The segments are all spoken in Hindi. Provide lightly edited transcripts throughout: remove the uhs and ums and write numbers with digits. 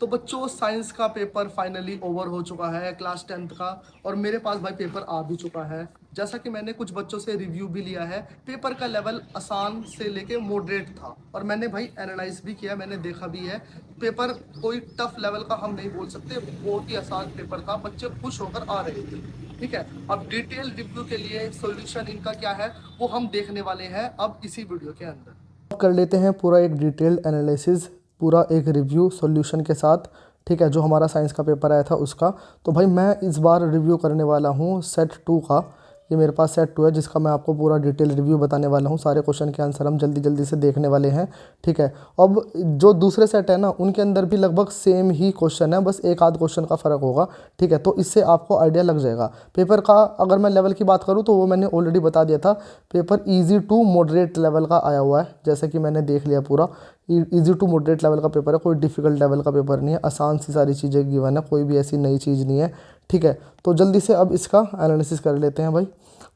तो बच्चों साइंस का पेपर फाइनली ओवर हो चुका है, क्लास 10th का। और मेरे पास भाई पेपर आ भी चुका है। जैसा कि मैंने कुछ बच्चों से रिव्यू भी लिया है, पेपर का लेवल आसान से लेके मॉडरेट था। और मैंने भाई एनालाइज भी किया, मैंने देखा भी है। पेपर कोई टफ लेवल का हम नहीं बोल सकते, बहुत ही आसान पेपर था, बच्चे खुश होकर आ रहे थे। ठीक है, अब डिटेल रिव्यू के लिए सॉल्यूशन इनका क्या है वो हम देखने वाले हैं अब इसी वीडियो के अंदर। कर लेते हैं पूरा एक डिटेल्ड एनालिसिस, पूरा एक रिव्यू सॉल्यूशन के साथ। ठीक है, जो हमारा साइंस का पेपर आया था उसका। तो भाई मैं इस बार रिव्यू करने वाला हूँ सेट 2 का। ये मेरे पास सेट 2 है जिसका मैं आपको पूरा डिटेल रिव्यू बताने वाला हूँ। सारे क्वेश्चन के आंसर हम जल्दी जल्दी से देखने वाले हैं। ठीक है, अब जो दूसरे सेट है ना उनके अंदर भी लगभग सेम ही क्वेश्चन है, बस एक आध क्वेश्चन का फ़र्क होगा। ठीक है, तो इससे आपको आइडिया लग जाएगा। पेपर का अगर मैं लेवल की बात करूँ तो वो मैंने ऑलरेडी बता दिया था। Paper easy to moderate level का आया हुआ है, जैसे कि मैंने देख लिया पूरा। इजी टू मॉडरेट लेवल का पेपर है, कोई डिफिकल्ट लेवल का पेपर नहीं है, आसान सी सारी चीज़ें गिवन है, कोई भी ऐसी नई चीज़ नहीं है। ठीक है, तो जल्दी से अब इसका एनालिसिस कर लेते हैं भाई।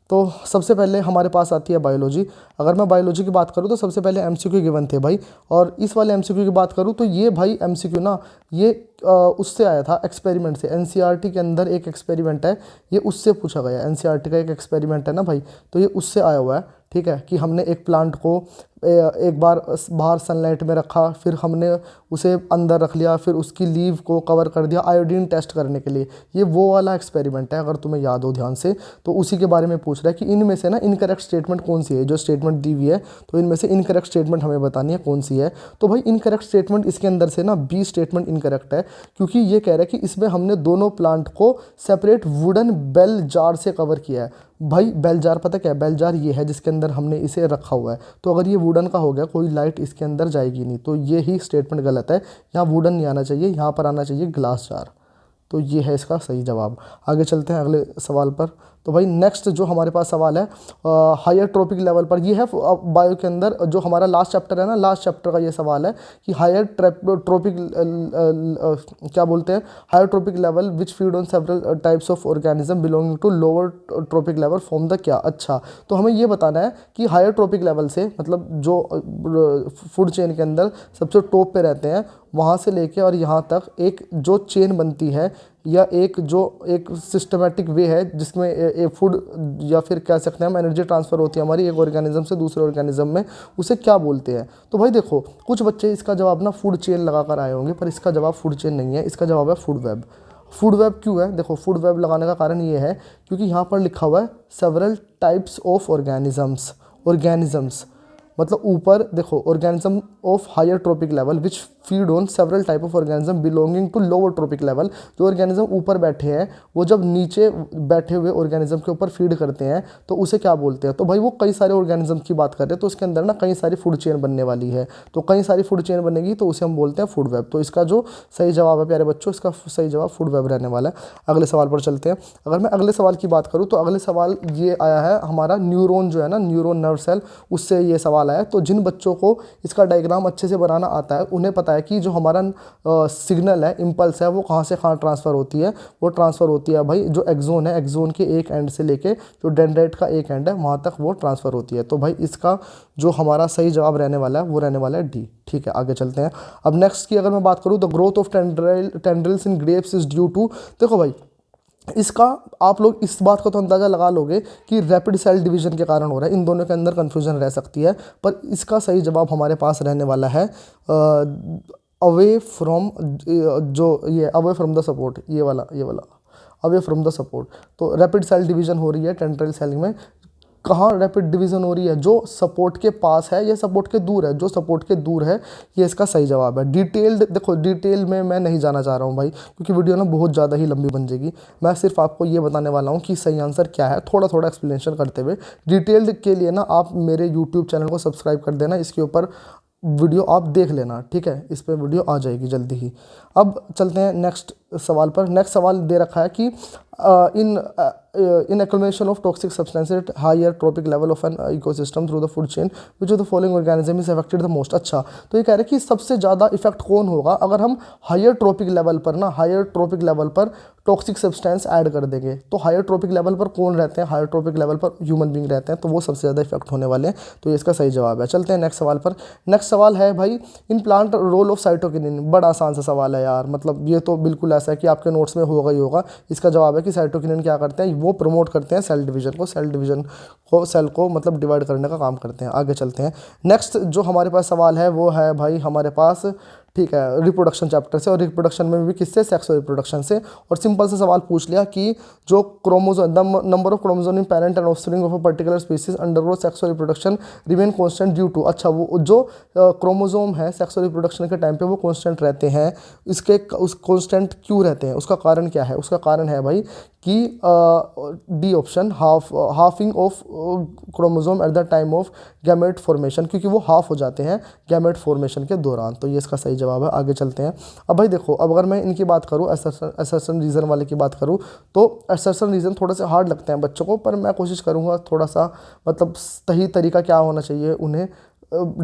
तो सबसे पहले हमारे पास आती है बायोलॉजी। अगर मैं बायोलॉजी की बात करूँ तो सबसे पहले एमसीक्यू गिवन थे भाई। और इस वाले एमसीक्यू की बात करूँ तो ये भाई एमसीक्यू ना, ये उससे आया था एक्सपेरिमेंट से। एनसीईआरटी के अंदर एक एक्सपेरिमेंट है, ये उससे पूछा गया है। एनसीईआरटी का एक एक्सपेरिमेंट है ना भाई, तो ये उससे आया हुआ है। ठीक है, कि हमने एक प्लांट को एक बार बाहर सनलाइट में रखा, फिर हमने उसे अंदर रख लिया, फिर उसकी लीव को कवर कर दिया आयोडीन टेस्ट करने के लिए। ये वो वाला एक्सपेरिमेंट है, अगर तुम्हें याद हो ध्यान से। तो उसी के बारे में पूछ रहा है कि इनमें से ना इनकरेक्ट स्टेटमेंट कौन सी है। जो स्टेटमेंट दी हुई है तो इनमें से इनकरेक्ट स्टेटमेंट हमें बतानी है कौन सी है। तो भाई इनकरेक्ट स्टेटमेंट इसके अंदर से ना बी स्टेटमेंट इनकरेक्ट है, क्योंकि ये कह रहा है कि इसमें हमने दोनों प्लांट को सेपरेट वुडन बेल जार से कवर किया है। भाई बेल जार पता क्या है? बेल जार ये है जिसके अंदर हमने इसे रखा हुआ है। तो अगर ये वुडन का हो गया, कोई लाइट इसके अंदर जाएगी नहीं, तो ये ही स्टेटमेंट गलत है। यहाँ वुडन नहीं आना चाहिए, यहाँ पर आना चाहिए ग्लास जार। तो ये है इसका सही जवाब। आगे चलते हैं अगले सवाल पर। तो भाई नेक्स्ट जो हमारे पास सवाल है हायर ट्रॉपिक लेवल पर, ये है बायो के अंदर जो हमारा लास्ट चैप्टर है ना, लास्ट चैप्टर का ये सवाल है कि हायर ट्रॉपिक क्या बोलते हैं, higher trophic level which feed on several types of organism belonging to lower trophic level form the क्या। अच्छा, तो हमें ये बताना है कि हायर ट्रॉपिक लेवल से मतलब जो फूड चेन के अंदर सबसे टॉप पे रहते हैं, वहाँ से लेके और यहाँ तक एक जो चेन बनती है, या एक जो एक सिस्टमेटिक वे है जिसमें एक फूड या फिर कह सकते हैं हम एनर्जी ट्रांसफ़र होती है हमारी एक ऑर्गेनिज्म से दूसरे ऑर्गेनिज्म में, उसे क्या बोलते हैं। तो भाई देखो, कुछ बच्चे इसका जवाब ना फूड चेन लगा कर आए होंगे, पर इसका जवाब फूड चेन नहीं है, इसका जवाब है फूड वेब। फूड वेब क्यों है? देखो, फूड वेब लगाने का कारण ये है क्योंकि यहाँ पर लिखा हुआ है सेवरल टाइप्स ऑफ ऑर्गेनिजम्स मतलब ऊपर देखो, organism of higher trophic level which feed on several type of organism belonging to lower trophic level. जो ऑर्गेनिज्म ऊपर बैठे हैं वो जब नीचे बैठे हुए ऑर्गेनिज्म के ऊपर फीड करते हैं तो उसे क्या बोलते हैं। तो भाई वो कई सारे ऑर्गेनिज्म की बात कर रहे हैं, तो उसके अंदर ना कई सारी फूड चेन बनने वाली है। तो कई सारी फूड चेन बनेगी तो उसे हम बोलते हैं फूड वेब। तो इसका जो सही जवाब है प्यारे बच्चों, इसका सही जवाब फूड वेब रहने वाला है। अगले सवाल पर चलते हैं। अगर मैं अगले सवाल की बात करूँ तो अगले सवाल ये आया है हमारा न्यूरॉन जो है ना, न्यूरॉन नर्व सेल, उससे ये सवाल आया। तो जिन बच्चों को इसका डायग्राम अच्छे से बनाना आता है उन्हें पता है कि जो हमारा सिग्नल है, इम्पल्स है, वो कहाँ से कहाँ ट्रांसफ़र होती है। वो ट्रांसफ़र होती है भाई जो एक्सोन है, एक्सोन के एक एंड से लेके जो डेंड्राइट का एक एंड है वहाँ तक वो ट्रांसफ़र होती है। तो भाई इसका जो हमारा सही जवाब रहने वाला है वो रहने वाला है डी। ठीक है, आगे चलते हैं। अब नेक्स्ट की अगर मैं बात करूँ, the growth of tendrils in grapes is due to, देखो भाई इसका आप लोग इस बात का तो अंदाज़ा लगा लोगे कि रैपिड सेल डिवीजन के कारण हो रहा है। इन दोनों के अंदर कन्फ्यूजन रह सकती है, पर इसका सही जवाब हमारे पास रहने वाला है अवे फ्रॉम, जो ये अवे फ्रॉम द सपोर्ट, ये वाला अवे फ्रॉम द सपोर्ट। तो रैपिड सेल डिवीजन हो रही है टेंड्रिल सेल में। कहाँ रैपिड डिवीजन हो रही है? जो सपोर्ट के पास है या सपोर्ट के दूर है? जो सपोर्ट के दूर है, ये इसका सही जवाब है। डिटेल्ड देखो, डिटेल में मैं नहीं जाना चाह रहा हूँ भाई, क्योंकि वीडियो ना बहुत ज़्यादा ही लंबी बन जाएगी। मैं सिर्फ आपको ये बताने वाला हूँ कि सही आंसर क्या है, थोड़ा थोड़ा एक्सप्लेनेशन करते हुए। डिटेल्ड के लिए ना आप मेरे यूट्यूब चैनल को सब्सक्राइब कर देना, इसके ऊपर वीडियो आप देख लेना। ठीक है, इस पर वीडियो आ जाएगी जल्दी ही। अब चलते हैं नेक्स्ट सवाल पर। नेक्स्ट सवाल दे रखा है कि इन इन accumulation of toxic substances at higher trophic level of an ecosystem through the food chain which of the following organism is affected the most। अच्छा, तो ये कह रहे हैं कि सबसे ज़्यादा इफेक्ट कौन होगा अगर हम हायर ट्रॉपिक लेवल पर ना, हायर ट्रॉपिक लेवल पर टॉक्सिक सब्सटेंस ऐड कर देंगे। तो हायर ट्रॉपिक लेवल पर कौन रहते हैं? हायर ट्रॉपिक लेवल पर ह्यूमन बींग रहते हैं, तो वो सबसे ज़्यादा इफेक्ट होने वाले हैं। तो ये इसका सही जवाब है। चलते हैं नेक्स्ट सवाल पर। नेक्स्ट सवाल है भाई, in plant role of cytokinin. बड़ा आसान सा सवाल है यार, मतलब ये तो बिल्कुल ऐसा है कि आपके नोट्स में होगा ही होगा। इसका जवाब है कि साइटोकिनिन क्या करते हैं, वो प्रमोट करते हैं सेल डिवीजन को, सेल को मतलब डिवाइड करने का काम करते हैं। आगे चलते हैं। नेक्स्ट जो हमारे पास सवाल है वो है भाई हमारे पास, ठीक है, रिप्रोडक्शन चैप्टर से, और रिप्रोडक्शन में भी किससे? सेक्स और रिप्रोडक्शन से। और सिंपल से सवाल पूछ लिया कि जो chromosome, the number of chromosome in parent and offspring of a particular species undergo sex और reproduction remain constant due to. अच्छा, वो जो क्रोमोजोम है सेक्स और रिप्रोडक्शन के टाइम पे वो कांस्टेंट रहते हैं, इसके उस कांस्टेंट क्यों रहते हैं? उसका कारण क्या है? उसका कारण है भाई कि D option, halving of chromosome at the time of gamete formation, क्योंकि वो हाफ हो जाते हैं गैमेट फॉर्मेशन के दौरान। तो ये इसका सही जवाब है। आगे चलते हैं। अब भाई देखो, अब अगर मैं इनकी बात करूँ, असर्शन रीज़न वाले की बात करूँ, तो असर्शन रीज़न थोड़े से हार्ड लगते हैं बच्चों को, पर मैं कोशिश करूँगा थोड़ा सा, मतलब सही तरीका क्या होना चाहिए उन्हें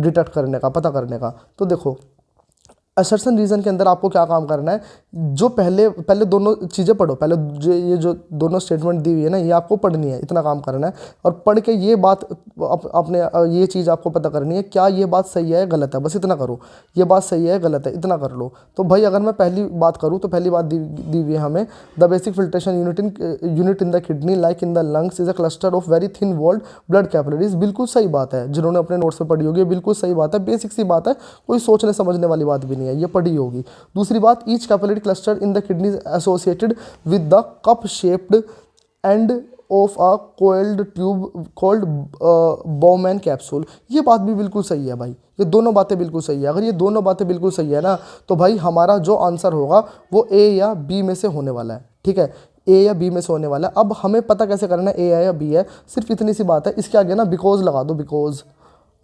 डिटेक्ट करने का, पता करने का। तो देखो, असर्शन रीज़न के अंदर आपको क्या काम करना है, जो पहले दोनों चीज़ें पढ़ो। पहले ये जो दोनों स्टेटमेंट दी हुई है ना, ये आपको पढ़नी है, इतना काम करना है। और पढ़ के ये बात अपने ये चीज़ आपको पता करनी है, क्या ये बात सही है गलत है, बस इतना करो। ये बात सही है गलत है, इतना कर लो। तो भाई अगर मैं पहली बात करूँ, तो पहली बात दी हुई है हमें, the basic filtration unit in the kidney like in the lungs is a cluster of very thin walled blood capillaries. बिल्कुल सही बात है, जिन्होंने अपने नोट्स में पढ़ी होगी, बिल्कुल सही बात है, बेसिक सी बात है, कोई सोचने समझने वाली बात भी नहीं है, ये पढ़ी होगी। दूसरी बात, each capillary cluster in the kidney associated with the cup shaped end of a coiled tube called Bowman capsule. ये बात भी बिल्कुल सही है भाई, ये दोनों बातें बिल्कुल सही है। अगर ये दोनों बातें बिल्कुल सही है ना, तो भाई हमारा जो आंसर होगा वो ए या बी में से होने वाला है। ठीक है, ए या बी में से होने वाला है। अब हमें पता कैसे करना है ए है या बी है, सिर्फ इतनी सी बात है, इसके आगे ना बिकॉज लगा दो, बिकॉज।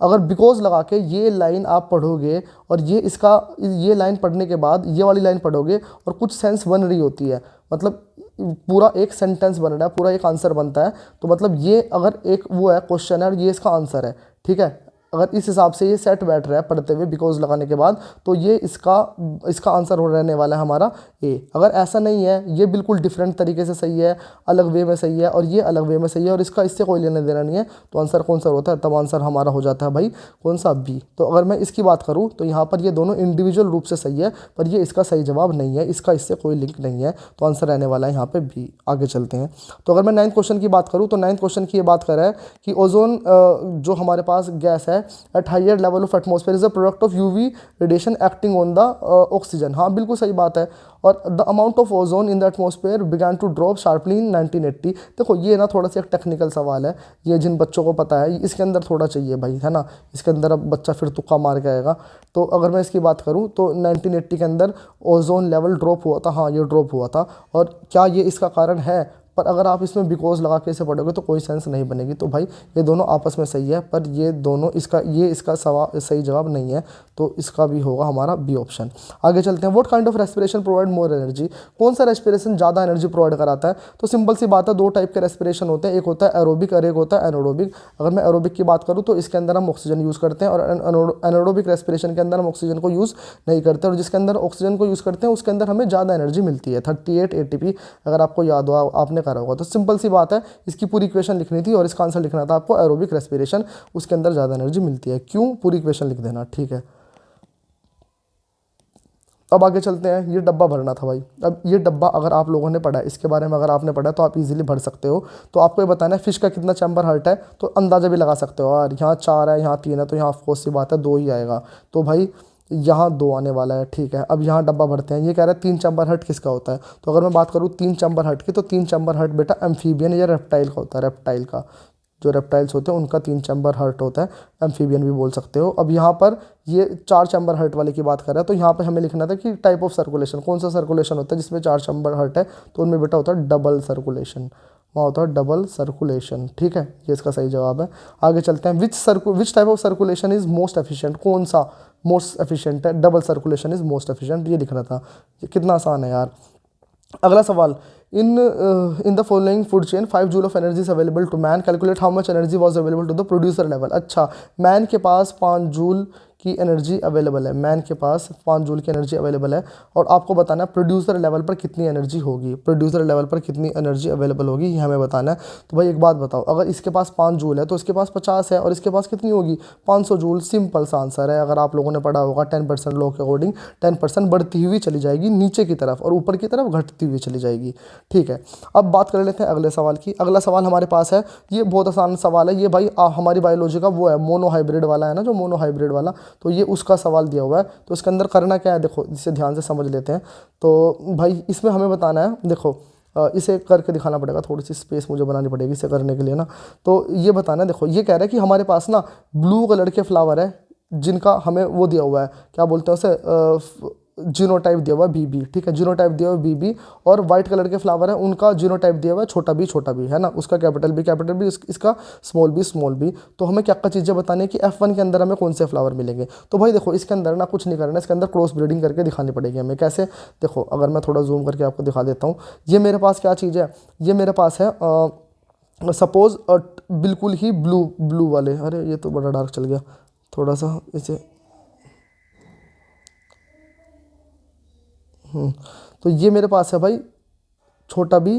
अगर बिकॉज लगा के ये लाइन आप पढ़ोगे, और ये लाइन पढ़ने के बाद ये वाली लाइन पढ़ोगे, और कुछ सेंस बन रही होती है, मतलब पूरा एक सेंटेंस बन रहा है, पूरा एक आंसर बनता है, तो मतलब ये अगर एक वो है क्वेश्चन है और ये इसका आंसर है। ठीक है, अगर इस हिसाब से ये सेट बैठ रहा है पढ़ते हुए बिकॉज लगाने के बाद, तो ये इसका आंसर हो रहने वाला है हमारा ए। अगर ऐसा नहीं है, ये बिल्कुल डिफरेंट तरीके से सही है, अलग वे में सही है, और ये अलग वे में सही है, और इससे कोई लेना देना नहीं है, तो आंसर कौन सा होता है? तब आंसर हमारा हो जाता है भाई कौन सा? बी। तो अगर मैं इसकी बात करूँ, तो यहाँ पर ये दोनों इंडिविजुअल रूप से सही है, पर ये इसका सही जवाब नहीं है, इसका इससे कोई लिंक नहीं है, तो आंसर रहने वाला है यहाँ पे बी। आगे चलते हैं। तो अगर मैं 9th क्वेश्चन की बात करूँ, तो 9th क्वेश्चन की ये बात कर रहा है कि ओजोन जो हमारे पास गैस है at higher level of atmosphere is a product of UV radiation acting on the oxygen. हाँ, बिल्कुल सही बात है। और the amount of ozone in the atmosphere began to drop sharply in 1980। देखो, ये ना थोड़ा सा एक टेक्निकल सवाल है, ये जिन बच्चों को पता है इसके अंदर थोड़ा चाहिए भाई, है ना, इसके अंदर अब बच्चा फिर तुक्का मार के आएगा। तो अगर मैं इसकी बात करूँ, तो 1980 के अंदर ओजोन लेवल ड्रॉप हुआ था। हाँ, ये ड्रॉप हुआ था। और क्या ये इसका कारण है? पर अगर आप इसमें बिकॉज लगा के इसे पढ़ोगे तो कोई सेंस नहीं बनेगी। तो भाई ये दोनों आपस में सही है, पर ये इसका सवाल सही जवाब नहीं है, तो इसका भी होगा हमारा बी ऑप्शन। आगे चलते हैं। What kind of respiration provide more energy? कौन सा रेस्पिरेशन ज़्यादा एनर्जी प्रोवाइड कराता है? तो सिंपल सी बात है, दो टाइप के रेस्पिरेशन होते हैं, एक होता है एरोबिक और एक होता है एनारोबिक। अगर मैं एरोबिक की बात करूँ, तो इसके अंदर हम ऑक्सीजन यूज़ करते हैं, और एनारोबिक रेस्पिरेशन के अंदर हम ऑक्सीजन को यूज़ नहीं करते, और जिसके अंदर ऑक्सीजन को यूज़ करते हैं उसके अंदर हमें ज़्यादा एनर्जी मिलती है, 38 ATP। अगर आपको याद हो, आपने करा होगा। तो सिंपल सी बात है, इसकी पूरी इक्वेशन लिखनी थी और इसका आंसर लिखना था आपको एरोबिक रेस्पिरेशन, उसके अंदर ज़्यादा एनर्जी मिलती है। क्यों? पूरी इक्वेशन लिख देना। ठीक है, अब आगे चलते हैं। ये डब्बा भरना था भाई। अब ये डब्बा अगर आप लोगों ने पढ़ा है, इसके बारे में अगर आपने पढ़ा है, तो आप इजीली भर सकते हो। तो आपको ये बताना है फिश का कितना चैम्बर हर्ट है, तो अंदाज़ा भी लगा सकते हो यार, यहाँ 4 है, यहाँ 3 है, तो यहाँ ऑफकोर्स सी बात है 2 ही आएगा। तो भाई यहाँ 2 आने वाला है। ठीक है, अब यहाँ डब्बा भरते हैं। ये कह रहा है 3 चैम्बर हर्ट किसका होता है? तो अगर मैं बात करूँ 3 चैम्बर हर्ट की, तो 3 चैम्बर हर्ट बेटा एम्फीबियन या रेप्टाइल का होता है। रेप्टाइल का, जो रेप्टाइल्स होते हैं उनका 3 चैम्बर हर्ट होता है, एम्फीबियन भी बोल सकते हो। अब यहाँ पर ये 4 चैम्बर हर्ट वाले की बात कर रहा है, तो यहाँ पर हमें लिखना था कि टाइप ऑफ सर्कुलेशन, कौन सा सर्कुलेशन होता है जिसमें 4 चैम्बर हर्ट है, तो उनमें बेटा होता है डबल सर्कुलेशन, वहाँ होता है डबल सर्कुलेशन। ठीक है, ये इसका सही जवाब है। आगे चलते हैं। Which type of circulation is most efficient? कौन सा मोस्ट एफिशिएंट है? Double circulation is most efficient, ये लिखना था। ये कितना आसान है यार। अगला सवाल, in the following food chain 5 joule of energy is available to man, calculate how much energy was available to the producer level. अच्छा, मैन के पास 5 जूल की एनर्जी अवेलेबल है, मैन के पास 5 जूल की एनर्जी अवेलेबल है, और आपको बताना है प्रोड्यूसर लेवल पर कितनी एनर्जी होगी, प्रोड्यूसर लेवल पर कितनी एनर्जी अवेलेबल होगी, ये हमें बताना है। तो भाई एक बात बताओ, अगर इसके पास 5 जूल है तो इसके पास 50 है, और इसके पास कितनी होगी 500 जूल। सिंपल सा आंसर है, अगर आप लोगों ने पढ़ा होगा 10% लॉ के अकॉर्डिंग 10% बढ़ती हुई चली जाएगी नीचे की तरफ, और ऊपर की तरफ घटती हुई चली जाएगी। ठीक है, अब बात कर लेते हैं अगले सवाल की। अगला सवाल हमारे पास है, ये बहुत आसान सवाल है, ये भाई हमारी बायोलॉजी का वो है, मोनो हाइब्रिड वाला है ना, जो मोनो हाइब्रिड वाला, तो ये उसका सवाल दिया हुआ है। तो इसके अंदर करना क्या है, देखो इसे ध्यान से समझ लेते हैं। तो भाई इसमें हमें बताना है, देखो इसे करके दिखाना पड़ेगा, थोड़ी सी स्पेस मुझे बनानी पड़ेगी इसे करने के लिए ना। तो ये बताना है, देखो ये कह रहा है कि हमारे पास ना ब्लू कलर के फ्लावर है, जिनका हमें वो दिया हुआ है, क्या बोलते हैं उसे, जीनोटाइप दिया हुआ है बीबी। ठीक है, जीनोटाइप दिया हुआ है बीबी, और वाइट कलर के फ्लावर है, उनका जीनोटाइप दिया हुआ है छोटा बी है ना, उसका कैपिटल बी, इसका स्मॉल बी। तो हमें क्या क्या चीज़ें बतानी है कि F1 के अंदर हमें कौन से फ्लावर मिलेंगे। तो भाई देखो इसके अंदर ना कुछ नहीं करना, इसके अंदर क्रॉस ब्रीडिंग करके दिखानी पड़ेगी हमें। कैसे, देखो अगर मैं थोड़ा जूम करके आपको दिखा देता हूँ, ये मेरे पास क्या चीज़ है, ये मेरे पास है सपोज बिल्कुल ही ब्लू वाले, अरे ये तो बड़ा डार्क चल गया, थोड़ा सा इसे, तो ये मेरे पास है भाई छोटा बी,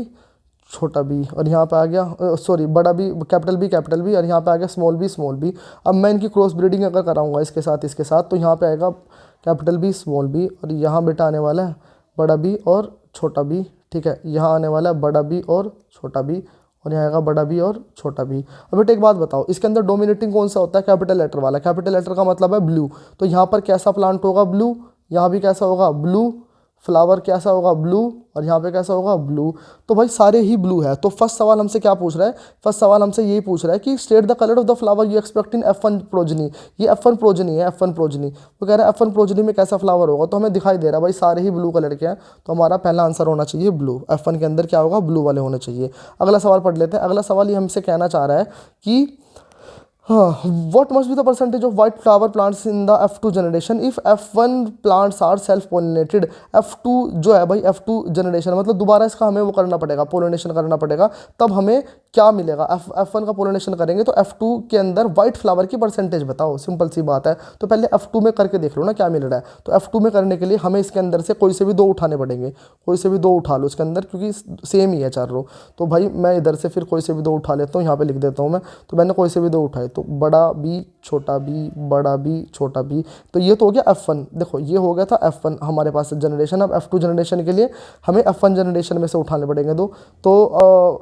और यहाँ पे आ गया सॉरी बड़ा बी, कैपिटल बी, और यहाँ पे आ गया स्मॉल बी। अब मैं इनकी क्रॉस ब्रीडिंग अगर कराऊंगा इसके साथ, तो यहाँ पे आएगा कैपिटल बी स्मॉल बी, और यहाँ बेटा आने वाला है बड़ा बी और छोटा बी। ठीक है, यहाँ आने वाला है बड़ा बी और छोटा बी, और यहाँ आएगा बड़ा बी और छोटा बी। अब बेटा एक बात बताओ, इसके अंदर डोमिनेटिंग कौन सा होता है, कैपिटल लेटर वाला। कैपिटल लेटर का मतलब है ब्लू, तो यहाँ पर कैसा प्लांट होगा, ब्लू, यहाँ भी कैसा होगा, ब्लू, फ्लावर कैसा होगा, ब्लू, और यहाँ पे कैसा होगा, ब्लू। तो भाई सारे ही ब्लू है। तो फर्स्ट सवाल हमसे क्या पूछ रहा है, फर्स्ट सवाल हमसे यही पूछ रहा है कि state the colour of the flower you expect in F1 progeny. ये F1 प्रोजनी है, F1 प्रोजनी, वो कह रहा है F1 प्रोजनी में कैसा फ्लावर होगा। तो हमें दिखाई दे रहा है भाई सारे ही ब्लू कलर के हैं, तो हमारा पहला आंसर होना चाहिए ब्लू। F1 के अंदर क्या होगा, ब्लू वाले होने चाहिए। अगला सवाल पढ़ लेते हैं। अगला सवाल ये हमसे कहना चाह रहा है कि हाँ, what must be the percentage of white flower plants in the F2 generation if F1 plants are self pollinated। F2 जो है भाई, F2 जनरेशन मतलब दोबारा इसका हमें वो करना पड़ेगा, पोलिनेशन करना पड़ेगा, तब हमें क्या मिलेगा। F1 का पोलिनेशन करेंगे तो F2 के अंदर वाइट फ्लावर की परसेंटेज बताओ, सिंपल सी बात है। तो पहले F2 में करके देख लो ना क्या मिल रहा है। तो F2 में करने के लिए हमें इसके अंदर से कोई से भी दो उठाने पड़ेंगे, कोई से भी दो उठा लो इसके अंदर, क्योंकि सेम ही है चार रो। तो भाई मैं इधर से फिर कोई से भी दो उठा लेता हूँ, यहाँ पे लिख देता हूँ मैं। तो मैंने कोई से भी दो उठाए, तो बड़ा बी छोटा बी, बड़ा बी छोटा बी, तो ये तो हो गया F1। देखो ये हो गया था F1 हमारे पास जनरेशन। अब F2 जनरेशन के लिए हमें F1 जनरेशन में से उठाने पड़ेंगे दो। तो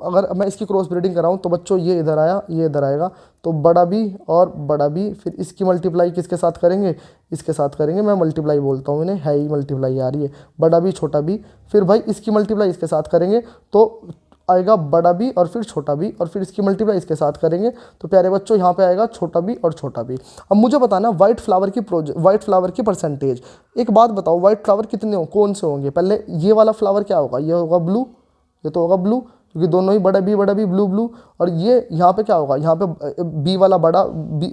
अगर मैं इसकी क्रॉस ब्रीडिंग कराऊँ तो बच्चों ये इधर आया, ये इधर आएगा, तो बड़ा बी और बड़ा बी, फिर इसकी मल्टीप्लाई किसके साथ करेंगे, इसके साथ करेंगे। मैं मल्टीप्लाई बोलता हूँ इन्हें, है ही मल्टीप्लाई आ रही है, बड़ा बी छोटा बी, फिर भाई इसकी मल्टीप्लाई इसके साथ करेंगे तो आएगा बड़ा बी, और फिर छोटा बी, और फिर इसकी मल्टीप्लाई इसके साथ करेंगे तो प्यारे बच्चों यहाँ पे आएगा छोटा बी और छोटा बी। अब मुझे बताना वाइट फ्लावर की परसेंटेज। एक बात बताओ, वाइट फ्लावर कितने हो, कौन से होंगे। पहले ये वाला फ्लावर क्या होगा, ये होगा ब्लू, ये तो होगा ब्लू, क्योंकि दोनों ही बड़ा बी ब्लू। और ये यहाँ पे क्या होगा, यहाँ पे बी वाला बड़ा बी,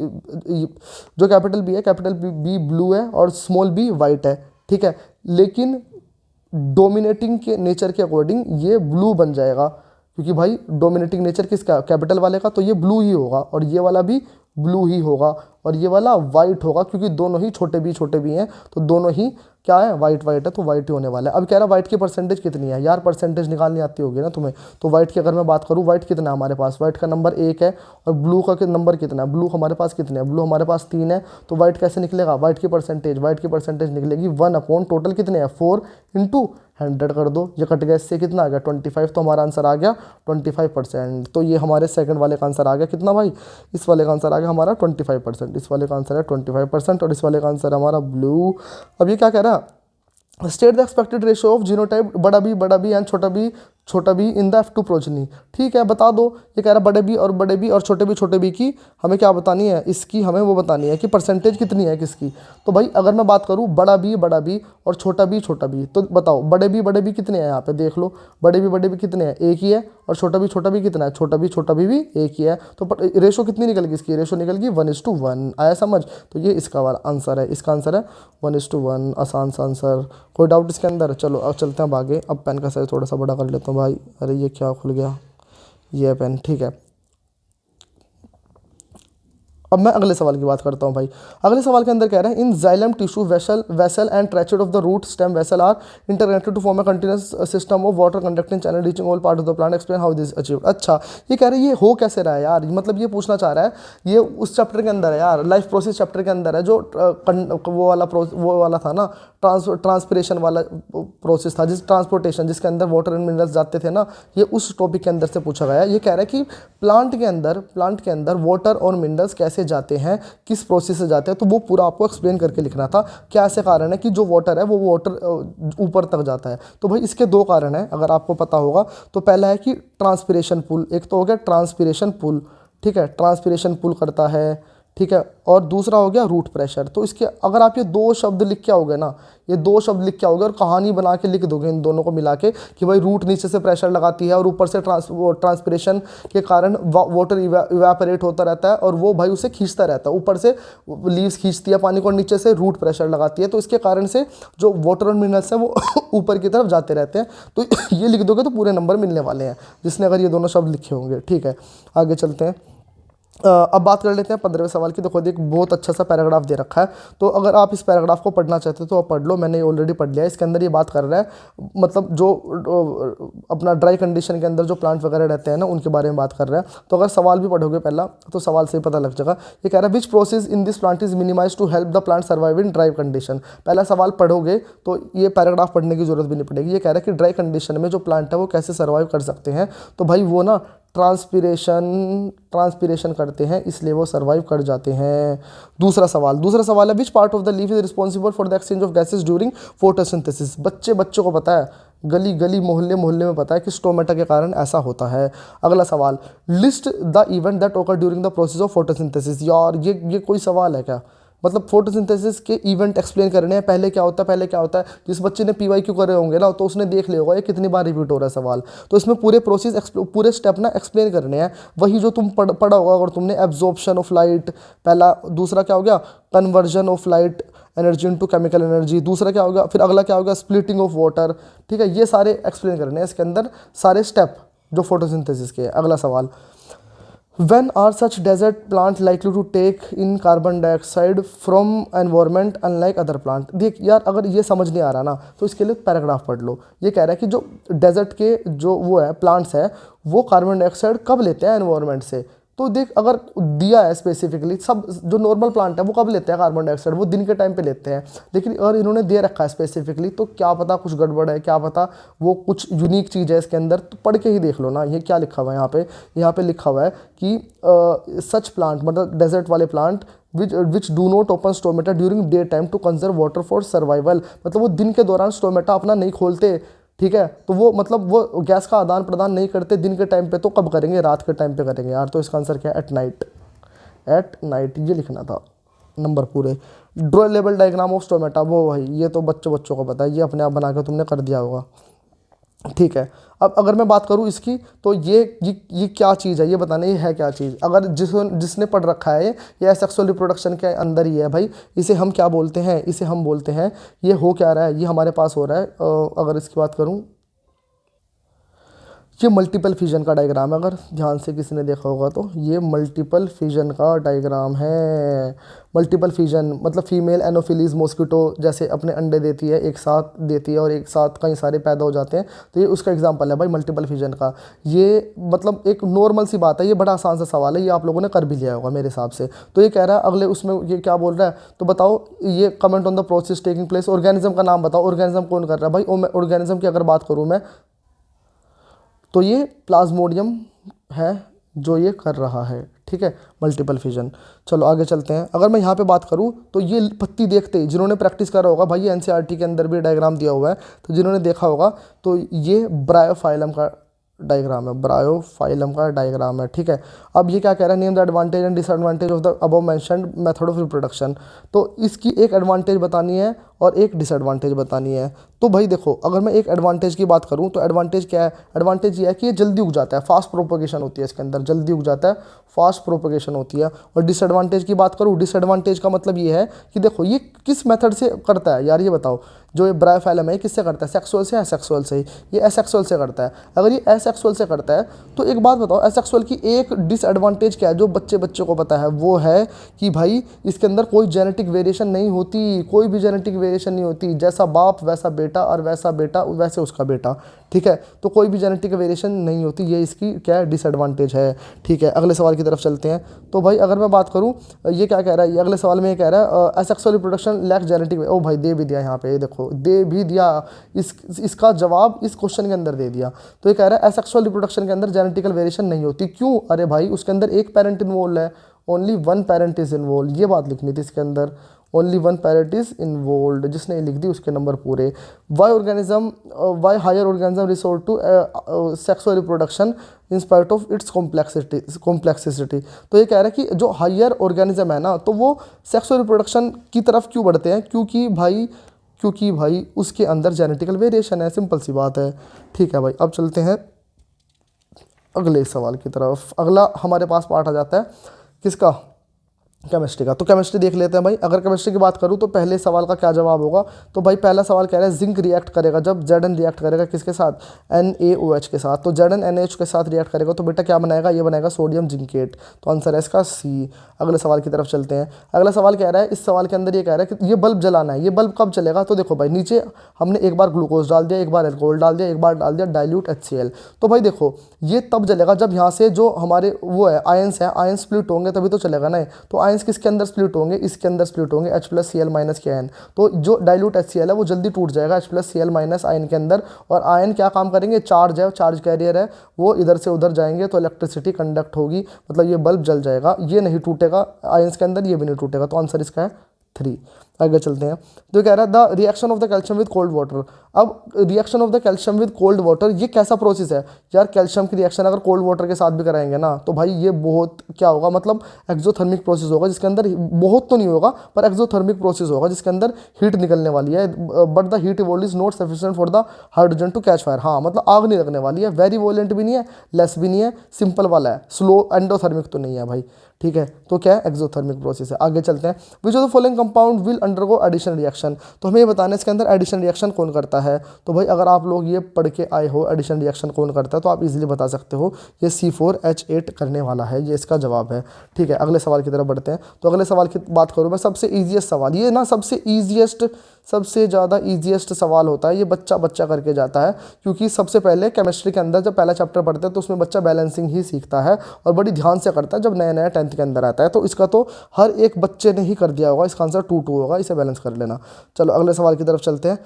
जो कैपिटल बी है, कैपिटल बी ब्लू है और स्मॉल बी वाइट है। ठीक है, लेकिन डोमिनेटिंग के नेचर के अकॉर्डिंग ये ब्लू बन जाएगा, क्योंकि भाई डोमिनेटिंग नेचर किसका, कैपिटल वाले का, तो ये ब्लू ही होगा, और ये वाला भी ब्लू ही होगा, और ये वाला वाइट होगा, क्योंकि दोनों ही छोटे बी हैं, तो दोनों ही क्या है, वाइट है, तो वाइट ही होने वाला है। अब कह रहा वाइट की परसेंटेज कितनी है, यार परसेंटेज निकालनी आती होगी ना तुम्हें। तो वाइट की अगर मैं बात करूँ, वाइट कितना है हमारे पास, वाइट का नंबर 1 है, और ब्लू का नंबर कितना है, ब्लू हमारे पास कितने हैं, ब्लू हमारे पास 3 है। तो वाइट कैसे निकलेगा, वाइट की परसेंटेज निकलेगी 1 अपॉन टोटल कितने हैं 4 इंटू 100 कर दो, ये कट गया, इससे कितना आ गया 25। तो हमारा आंसर आ गया 25%। तो ये हमारे सेकंड वाले का आंसर आ गया कितना भाई, इस वाले का आंसर आ गया हमारा 25%, इस वाले का आंसर है 25%, और इस वाले का आंसर हमारा ब्लू। अब ये क्या कह रहा है, state the expected ratio of genotype बड़ा बी एंड छोटा be in the F2 progeny. ठीक है, बता दो। ये कह रहा है बड़े बी और छोटे बी की हमें क्या बतानी है, इसकी हमें वो बतानी है कि परसेंटेज कितनी है किसकी। तो भाई अगर मैं बात करूँ बड़ा बी और छोटा बी, तो बताओ बड़े बी कितने हैं, यहाँ पे देख लो। बड़े बी कितने हैं, एक ही है। और छोटा बी कितना है, छोटा बी भी एक ही है। तो रेशो कितनी निकल गई इसकी, रेशो निकल गई 1:1। आया समझ। तो ये इसका वाला आंसर है, इसका आंसर है 1:1। आसान सा आंसर, कोई डाउट इसके अंदर। चलो अब चलते हैं आगे। अब पेन का साइज थोड़ा सा बड़ा कर लेता हूँ भाई। अरे ये क्या खुल गया, ये पेन। ठीक है, अब मैं अगले सवाल की बात करता हूँ भाई। अगले सवाल के अंदर कह रहे हैं in xylem tissue vessel and tracheid of the root stem vessel are interconnected to form a continuous system of water conducting channel reaching all part of the plant, explain how this achieved. अच्छा, ये कह रहे हैं ये हो कैसे रहा है यार, मतलब ये पूछना चाह रहा है। ये उस चैप्टर के अंदर है यार, लाइफ प्रोसेस चैप्टर के अंदर है, जो वो वाला था ना, ट्रांसपिरेशन वाला प्रोसेस था, जिस ट्रांसपोर्टेशन जिसके अंदर वाटर एंड मिनरल्स जाते थे ना, ये उस टॉपिक के अंदर से पूछा गया है। ये कह रहा है कि प्लांट के अंदर वाटर और मिनरल्स कैसे जाते हैं, किस प्रोसेस से जाते हैं, तो वो पूरा आपको एक्सप्लेन करके लिखना था। क्या ऐसे कारण है कि जो वाटर है वो वाटर ऊपर तक जाता है। तो भाई इसके दो कारण हैं, अगर आपको पता होगा। तो पहला है कि ट्रांसपिरेशन पुल, एक तो हो गया ट्रांसपिरेशन पुल। ठीक है, ट्रांसपिरेशन पुल करता है। ठीक है, और दूसरा हो गया रूट प्रेशर। तो इसके अगर आप ये दो शब्द लिख के आओगे ना, ये दो शब्द लिख के आओगे और कहानी बना के लिख दोगे इन दोनों को मिला के कि भाई रूट नीचे से प्रेशर लगाती है और ऊपर से ट्रांसपिरेशन के कारण वाटर इवेपोरेट होता रहता है और वो भाई उसे खींचता रहता है। ऊपर से लीव्स खींचती है पानी को, नीचे से रूट प्रेशर लगाती है। तो इसके कारण से जो वाटर और मिनरल्स है वो ऊपर की तरफ जाते रहते हैं। तो ये लिख दोगे तो पूरे नंबर मिलने वाले हैं, जिसने अगर ये दोनों शब्द लिखे होंगे। ठीक है, आगे चलते हैं। अब बात कर लेते हैं 15वें सवाल की। तो खुद एक बहुत अच्छा सा पैराग्राफ दे रखा है, तो अगर आप इस पैराग्राफ को पढ़ना चाहते हो तो आप पढ़ लो। मैंने ऑलरेडी पढ़ लिया है। इसके अंदर ये बात कर रहा है, मतलब जो अपना ड्राई कंडीशन के अंदर जो प्लांट वगैरह रहते हैं ना, उनके बारे में बात कर रहा है। तो अगर सवाल भी पढ़ोगे पहला, तो सवाल से ही पता लग जाएगा। ये कह रहा है which process in this plant is minimize to help the plant survive in dry condition. पहला सवाल पढ़ोगे तो ये पैराग्राफ पढ़ने की जरूरत भी नहीं पड़ेगी। ये कह रहा है कि ड्राई कंडीशन में जो प्लांट है वो कैसे सर्वाइव कर सकते हैं। तो भाई वो ना ट्रांसपिरेशन करते हैं, इसलिए वो सर्वाइव कर जाते हैं। दूसरा सवाल है which part of the leaf is responsible for the exchange of gases during photosynthesis. बच्चों को पता है, गली मोहल्ले में पता है कि स्टोमेटा के कारण ऐसा होता है। अगला सवाल, लिस्ट द इवेंट दैट ओकर during the process of photosynthesis. यार ये कोई सवाल है क्या, मतलब फोटोसिंथेसिस के इवेंट एक्सप्लेन करने हैं। पहले क्या होता है। जिस बच्चे ने PYQ करे होंगे ना, तो उसने देख लिया होगा ये कितनी बार रिपीट हो रहा है सवाल। तो इसमें पूरे प्रोसेस पूरे स्टेप ना एक्सप्लेन करने हैं, वही जो तुम पढ़ा होगा अगर तुमने। एब्जॉर्प्शन ऑफ लाइट पहला, दूसरा क्या हो गया, conversion of light energy into chemical energy, दूसरा क्या होगा, फिर अगला क्या होगा, स्प्लिटिंग ऑफ वाटर। ठीक है, ये सारे एक्सप्लेन करने हैं इसके अंदर, सारे स्टेप जो फोटोसिंथेसिस के। अगला सवाल, when are such desert plant likely to take in carbon dioxide from environment unlike other plant। देख यार, अगर ये समझ नहीं आ रहा ना, तो इसके लिए पैराग्राफ पढ़ लो। ये कह रहा है कि जो डेजर्ट के जो वो है प्लांट्स है, वो कार्बन डाइऑक्साइड कब लेते हैं एनवायरनमेंट से। तो देख, अगर दिया है स्पेसिफिकली, सब जो नॉर्मल प्लांट है वो कब लेते हैं कार्बन डाइऑक्साइड, वो दिन के टाइम पे लेते हैं। लेकिन अगर इन्होंने दे रखा है स्पेसिफिकली, तो क्या पता कुछ गड़बड़ है, क्या पता वो कुछ यूनिक चीज़ है इसके अंदर। तो पढ़ के ही देख लो ना, ये क्या लिखा हुआ है यहाँ पे लिखा हुआ है कि सच प्लांट, मतलब डेजर्ट वाले plant which do not open stomata during day time to conserve water for survival. मतलब वो दिन के दौरान स्टोमेटा अपना नहीं खोलते। ठीक है, तो वो मतलब वो गैस का आदान प्रदान नहीं करते दिन के टाइम पे, तो कब करेंगे, रात के टाइम पे करेंगे यार। तो इसका आंसर क्या है, एट नाइट ये लिखना था नंबर पूरे। Draw level diagram of stomata, वो भाई ये तो बच्चों को पता है, ये अपने आप बना के तुमने कर दिया होगा। ठीक है, अब अगर मैं बात करूँ इसकी, तो ये क्या चीज़ है, ये बताने ये है क्या चीज़। अगर जिसने पढ़ रखा है ये सेक्सुअल रिप्रोडक्शन के अंदर ही है भाई, इसे हम क्या बोलते हैं, इसे हम बोलते हैं, ये हो क्या रहा है, ये हमारे पास हो रहा है। अगर इसकी बात करूँ, ये मल्टीपल फिजन का डायग्राम है। अगर ध्यान से किसी ने देखा होगा तो ये मल्टीपल फिजन का डायग्राम है। मल्टीपल फिजन मतलब फीमेल एनोफिलीज मॉस्किटो जैसे अपने अंडे देती है, एक साथ देती है और एक साथ कई सारे पैदा हो जाते हैं, तो ये उसका एग्जांपल है भाई मल्टीपल फिजन का। ये मतलब एक नॉर्मल सी बात है, ये बड़ा आसान सा सवाल है, ये आप लोगों ने कर भी लिया होगा मेरे हिसाब से। तो ये कह रहा है अगले उसमें ये क्या बोल रहा है, तो बताओ, ये comment on the process taking place. Organism का नाम बताओ, ऑर्गेनिज्म कौन कर रहा है भाई। ऑर्गेनिज्म की अगर बात करूँ मैं, तो ये प्लाज्मोडियम है जो ये कर रहा है। ठीक है, मल्टीपल फिजन। चलो आगे चलते हैं। अगर मैं यहाँ पे बात करूँ तो ये पत्ती देखते ही जिन्होंने प्रैक्टिस करा होगा भाई, ये एनसीईआरटी के अंदर भी डायग्राम दिया हुआ है, तो जिन्होंने देखा होगा तो ये ब्रायोफाइलम का डायग्राम है, ब्रायोफाइलम का डायग्राम है, ठीक है। अब ये क्या कह रहा है, name the advantage and disadvantage of the above mentioned method of reproduction. तो इसकी एक एडवांटेज बतानी है और एक डिसएडवांटेज बतानी है। तो भाई देखो, अगर मैं एक एडवांटेज की बात करूं तो एडवांटेज क्या है, एडवांटेज ये है कि ये जल्दी उग जाता है, फास्ट प्रोपोगेशन होती है इसके अंदर, जल्दी उग जाता है, फास्ट प्रोपोगेशन होती है। और डिसएडवांटेज की बात करूं, डिसएडवांटेज का मतलब ये है कि देखो ये किस मेथड से करता है यार, ये बताओ। जो ये ब्रायोफाइलम है किससे करता है, सेक्सुअल से या एसेक्सुअल से? ये एसेक्सुअल से करता है। अगर ये एसेक्सुअल से करता है तो एक बात बताओ, एसेक्सुअल की एक डिसएडवांटेज क्या है जो बच्चे को पता है, वो है कि भाई इसके अंदर कोई जेनेटिक वेरिएशन नहीं होती, कोई भी जेनेटिक वेरिएशन नहीं होती, जैसा बाप वैसा बेटा और वैसा बेटा वैसे उसका बेटा, ठीक है। तो कोई भी जेनेटिक वेरिएशन नहीं होती, ये इसकी क्या है, डिसएडवांटेज है, ठीक है। अगले सवाल की तरफ चलते हैं। तो भाई अगर मैं बात करूं, ये क्या कह रहा है, ये अगले सवाल में ये कह रहा है एसेक्सुअल रिप्रोडक्शन लैक जेनेटिक, ओ भाई दे भी दिया यहाँ पे, ये देखो दे भी दिया, इसका जवाब इस क्वेश्चन के अंदर दे दिया। तो ये कह रहा है एसेक्सुअल रिप्रोडक्शन के अंदर जेनेटिकल वेरिएशन नहीं होती, क्यों? अरे भाई उसके अंदर एक पेरेंट इन्वॉल्व है, only one parent is involve, ये बात लिखनी थी इसके अंदर, only one parent is involve, जिसने ये लिख दी उसके नंबर पूरे। Why higher organism resort to sexual reproduction in spite of its complexity. तो ये कह रहा है कि जो हायर ऑर्गेनिज्म है ना, तो वो सेक्सुअल रिप्रोडक्शन की तरफ क्यों बढ़ते हैं, क्योंकि भाई उसके अंदर जेनेटिकल वेरिएशन है, सिंपल सी बात है, ठीक है भाई। अब चलते हैं अगले सवाल की तरफ। अगला हमारे पास पार्ट आ जाता है किसका, केमिस्ट्री का। तो केमिस्ट्री देख लेते हैं भाई। अगर केमिस्ट्री की बात करूँ तो पहले सवाल का क्या जवाब होगा, तो भाई पहला सवाल कह रहा है जिंक रिएक्ट करेगा जब Zn रिएक्ट करेगा किसके साथ, NaOH के साथ। तो Zn NaOH के साथ रिएक्ट करेगा तो बेटा क्या बनाएगा, ये बनाएगा सोडियम जिंकेट। तो आंसर है इसका सी। अगले सवाल की तरफ चलते हैं। अगला सवाल कह रहा है, इस सवाल के अंदर ये कह रहा है कि ये बल्ब जलाना है, ये बल्ब कब चलेगा। तो देखो भाई नीचे हमने एक बार ग्लूकोज डाल दिया, एक बार एल्कोहल डाल दिया, एक बार डाल दिया डाइल्यूट HCl। तो भाई देखो ये तब जलेगा जब यहाँ से जो हमारे वो है आयंस है, आयंस स्प्लिट होंगे तभी तो चलेगा ना। तो आयंस किसके अंदर स्प्लिट होंगे, इसके अंदर स्प्लिट होंगे H+Cl- KN। तो जो डाइल्यूट HCl है वो जल्दी टूट जाएगा H+Cl- आयन के अंदर, और आयन क्या काम करेंगे, चार्ज है, चार्ज कैरियर है, वो इधर से उधर जाएंगे तो इलेक्ट्रिसिटी कंडक्ट होगी, मतलब ये बल्ब जल जाएगा, ये नहीं टूटेगा आयंस के अंदर, ये भी नहीं टूटेगा। तो आंसर इसका है 3। आगे चलते हैं। तो कह रहा है the reaction of the calcium with cold water. अब reaction of the calcium with cold water ये कैसा प्रोसेस है यार, कैल्शियम की रिएक्शन अगर कोल्ड वाटर के साथ भी कराएंगे ना तो भाई ये बहुत क्या होगा, मतलब एक्सोथर्मिक प्रोसेस होगा, जिसके अंदर बहुत तो नहीं होगा पर एक्सोथर्मिक प्रोसेस होगा, जिसके अंदर हीट निकलने वाली है। But the heat evolve is not sufficient for the hydrogen to catch fire. हाँ मतलब आग नहीं लगने वाली है, वेरी वोलेंट भी नहीं है, लेस भी नहीं है, सिंपल वाला है, स्लो एंडोथर्मिक तो नहीं है भाई, ठीक है। तो क्या है, एक्सोथर्मिक प्रोसेस है। आगे चलते हैं। Which of the following compound will undergo addition reaction. तो हमें ये बताना है इसके अंदर एडिशन रिएक्शन कौन करता है। तो भाई अगर आप लोग ये पढ़ के आए हो एडिशन रिएक्शन कौन करता है तो आप इजीली बता सकते हो, ये C4H8 करने वाला है, ये इसका जवाब है, ठीक है। अगले सवाल की तरफ बढ़ते हैं। तो अगले सवाल की बात करूँ मैं, सबसे ईजिएस्ट सवाल, ये ना सबसे ईजिएस्ट, सबसे ज़्यादा ईजिएस्ट सवाल होता है, ये बच्चा करके जाता है, क्योंकि सबसे पहले केमिस्ट्री के अंदर जब पहला चैप्टर पढ़ते हैं तो उसमें बच्चा बैलेंसिंग ही सीखता है और बड़ी ध्यान से करता है जब नया नया 10th के अंदर आता है। तो इसका तो हर एक बच्चे ने ही कर दिया होगा, इसका आंसर 2 होगा, इसे बैलेंस कर लेना। चलो अगले सवाल की तरफ चलते हैं।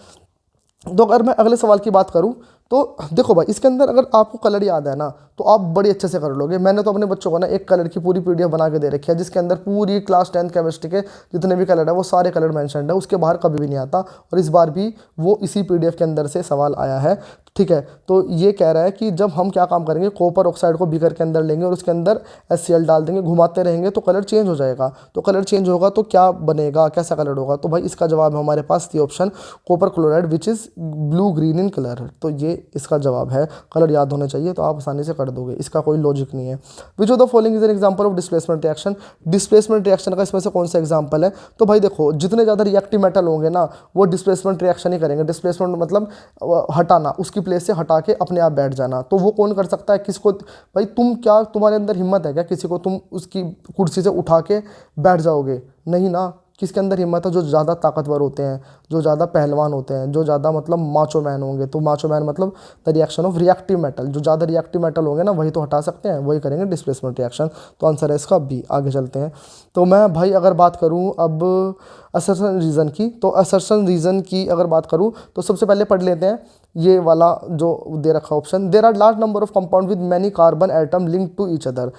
तो अगर मैं अगले सवाल की बात करूं तो देखो भाई इसके अंदर अगर आपको कलर याद है ना तो आप बड़ी अच्छे से कर लोगे। मैंने तो अपने बच्चों को ना एक कलर की पूरी PDF बना के दे रखी है, जिसके अंदर पूरी क्लास 10th केमिस्ट्री के जितने भी कलर है वो सारे कलर मेंशन्ड है, उसके बाहर कभी भी नहीं आता, और इस बार भी वो इसी PDF के अंदर से सवाल आया है, ठीक है। तो ये कह रहा है कि जब हम क्या काम करेंगे, कॉपर ऑक्साइड को बीकर के अंदर लेंगे और उसके अंदर HCl डाल देंगे, घुमाते रहेंगे तो कलर चेंज हो जाएगा। तो कलर चेंज होगा तो क्या बनेगा, कैसा कलर होगा। तो भाई इसका जवाब है हमारे पास C option, copper chloride which is blue green in colour. तो ये इसका जवाब है, कलर याद होने चाहिए तो आप आसानी से कर दोगे, इसका कोई लॉजिक नहीं है। विच of the following is an example of displacement reaction. Displacement reaction का इसमें से कौन सा एग्जांपल है। तो भाई देखो जितने ज़्यादा रिएक्टिव मेटल होंगे ना वो डिस्प्लेसमेंट रिएक्शन ही करेंगे। डिस्प्लेसमेंट मतलब हटाना, उसकी प्लेस से हटा के अपने आप बैठ जाना। तो वो कौन कर सकता है, किसको भाई, तुम क्या, तुम्हारे अंदर हिम्मत है क्या किसी को तुम उसकी कुर्सी से उठा के बैठ जाओगे, नहीं ना। किसके अंदर हिम्मत है, जो ज़्यादा ताकतवर होते हैं, जो ज़्यादा पहलवान होते हैं, जो ज़्यादा मतलब माचो मैन होंगे। तो माचो मैन मतलब the reaction of reactive metal, जो ज़्यादा रिएक्टिव मेटल होंगे ना वही तो हटा सकते हैं, वही करेंगे डिस्प्लेसमेंट रिएक्शन। तो आंसर है इसका बी। आगे चलते हैं। तो मैं भाई अगर बात करूँ अब असर्शन रीज़न की, तो असर्शन रीज़न की अगर बात करूँ तो सबसे पहले पढ़ लेते हैं ये वाला जो दे रखा option. There are large number of compound with many carbon atom link to each other.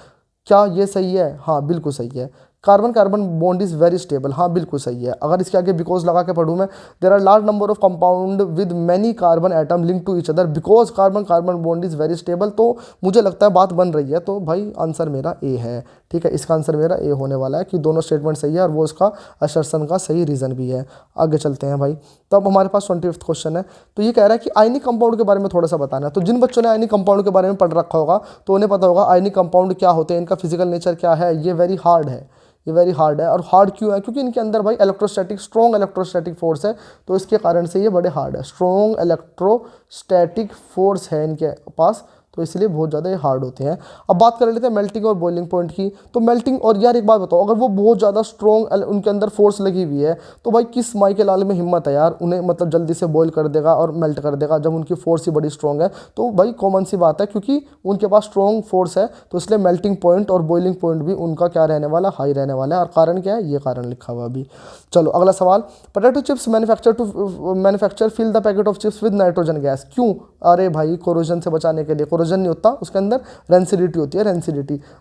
क्या ये सही है? हाँ बिल्कुल सही है। Carbon carbon bond is very stable, हाँ बिल्कुल सही है। अगर इसके आगे बिकॉज लगा के पढ़ूँ मैं, there are large number of compound with many carbon atom link to each other because carbon carbon bond is very stable. तो मुझे लगता है बात बन रही है, तो भाई आंसर मेरा ए है। ठीक है, इसका आंसर मेरा ए होने वाला है कि दोनों स्टेटमेंट सही है और वो इसका असर्शन का सही रीज़न भी है। आगे चलते हैं भाई। तो अब हमारे पास 25th क्वेश्चन है। तो ये कह रहा है कि आयनिक कंपाउंड के बारे में थोड़ा सा बताना है। तो जिन बच्चों ने आयनिक कंपाउंड के बारे में पढ़ रखा होगा तो उन्हें पता होगा आयनिक कंपाउंड क्या होते हैं, इनका फिजिकल नेचर क्या है। ये वेरी हार्ड है, ये वेरी हार्ड है। और हार्ड क्यों है? क्योंकि इनके अंदर भाई इलेक्ट्रोस्टैटिक, स्ट्रॉन्ग इलेक्ट्रोस्टैटिक फोर्स है, तो इसके कारण से ये बड़े हार्ड है। स्ट्रॉन्ग इलेक्ट्रोस्टैटिक फोर्स है इनके पास, तो इसलिए बहुत ज़्यादा ये हार्ड होते हैं। अब बात कर लेते हैं मेल्टिंग और बॉइलिंग पॉइंट की। तो मेल्टिंग, और यार एक बात बताओ, अगर वो बहुत ज़्यादा स्ट्रॉन्ग उनके अंदर फोर्स लगी हुई है तो भाई किस माई के लाल में हिम्मत है यार, उन्हें मतलब जल्दी से बॉईल कर देगा और मेल्ट कर देगा जब उनकी फोर्स ही बड़ी स्ट्रॉन्ग है। तो भाई कॉमन सी बात है, क्योंकि उनके पास स्ट्रॉन्ग फोर्स है तो इसलिए मेल्टिंग पॉइंट और बॉइलिंग पॉइंट भी उनका क्या रहने वाला, हाई रहने वाला है। और कारण क्या है? ये कारण लिखा हुआ अभी। चलो अगला सवाल। Potato chips manufacture fill the packet of chips with nitrogen gas. क्यों? अरे भाई कोरोजन से बचाने के लिए। कोरोजन नहीं होता उसके अंदर, रेंसिडिटी होती है,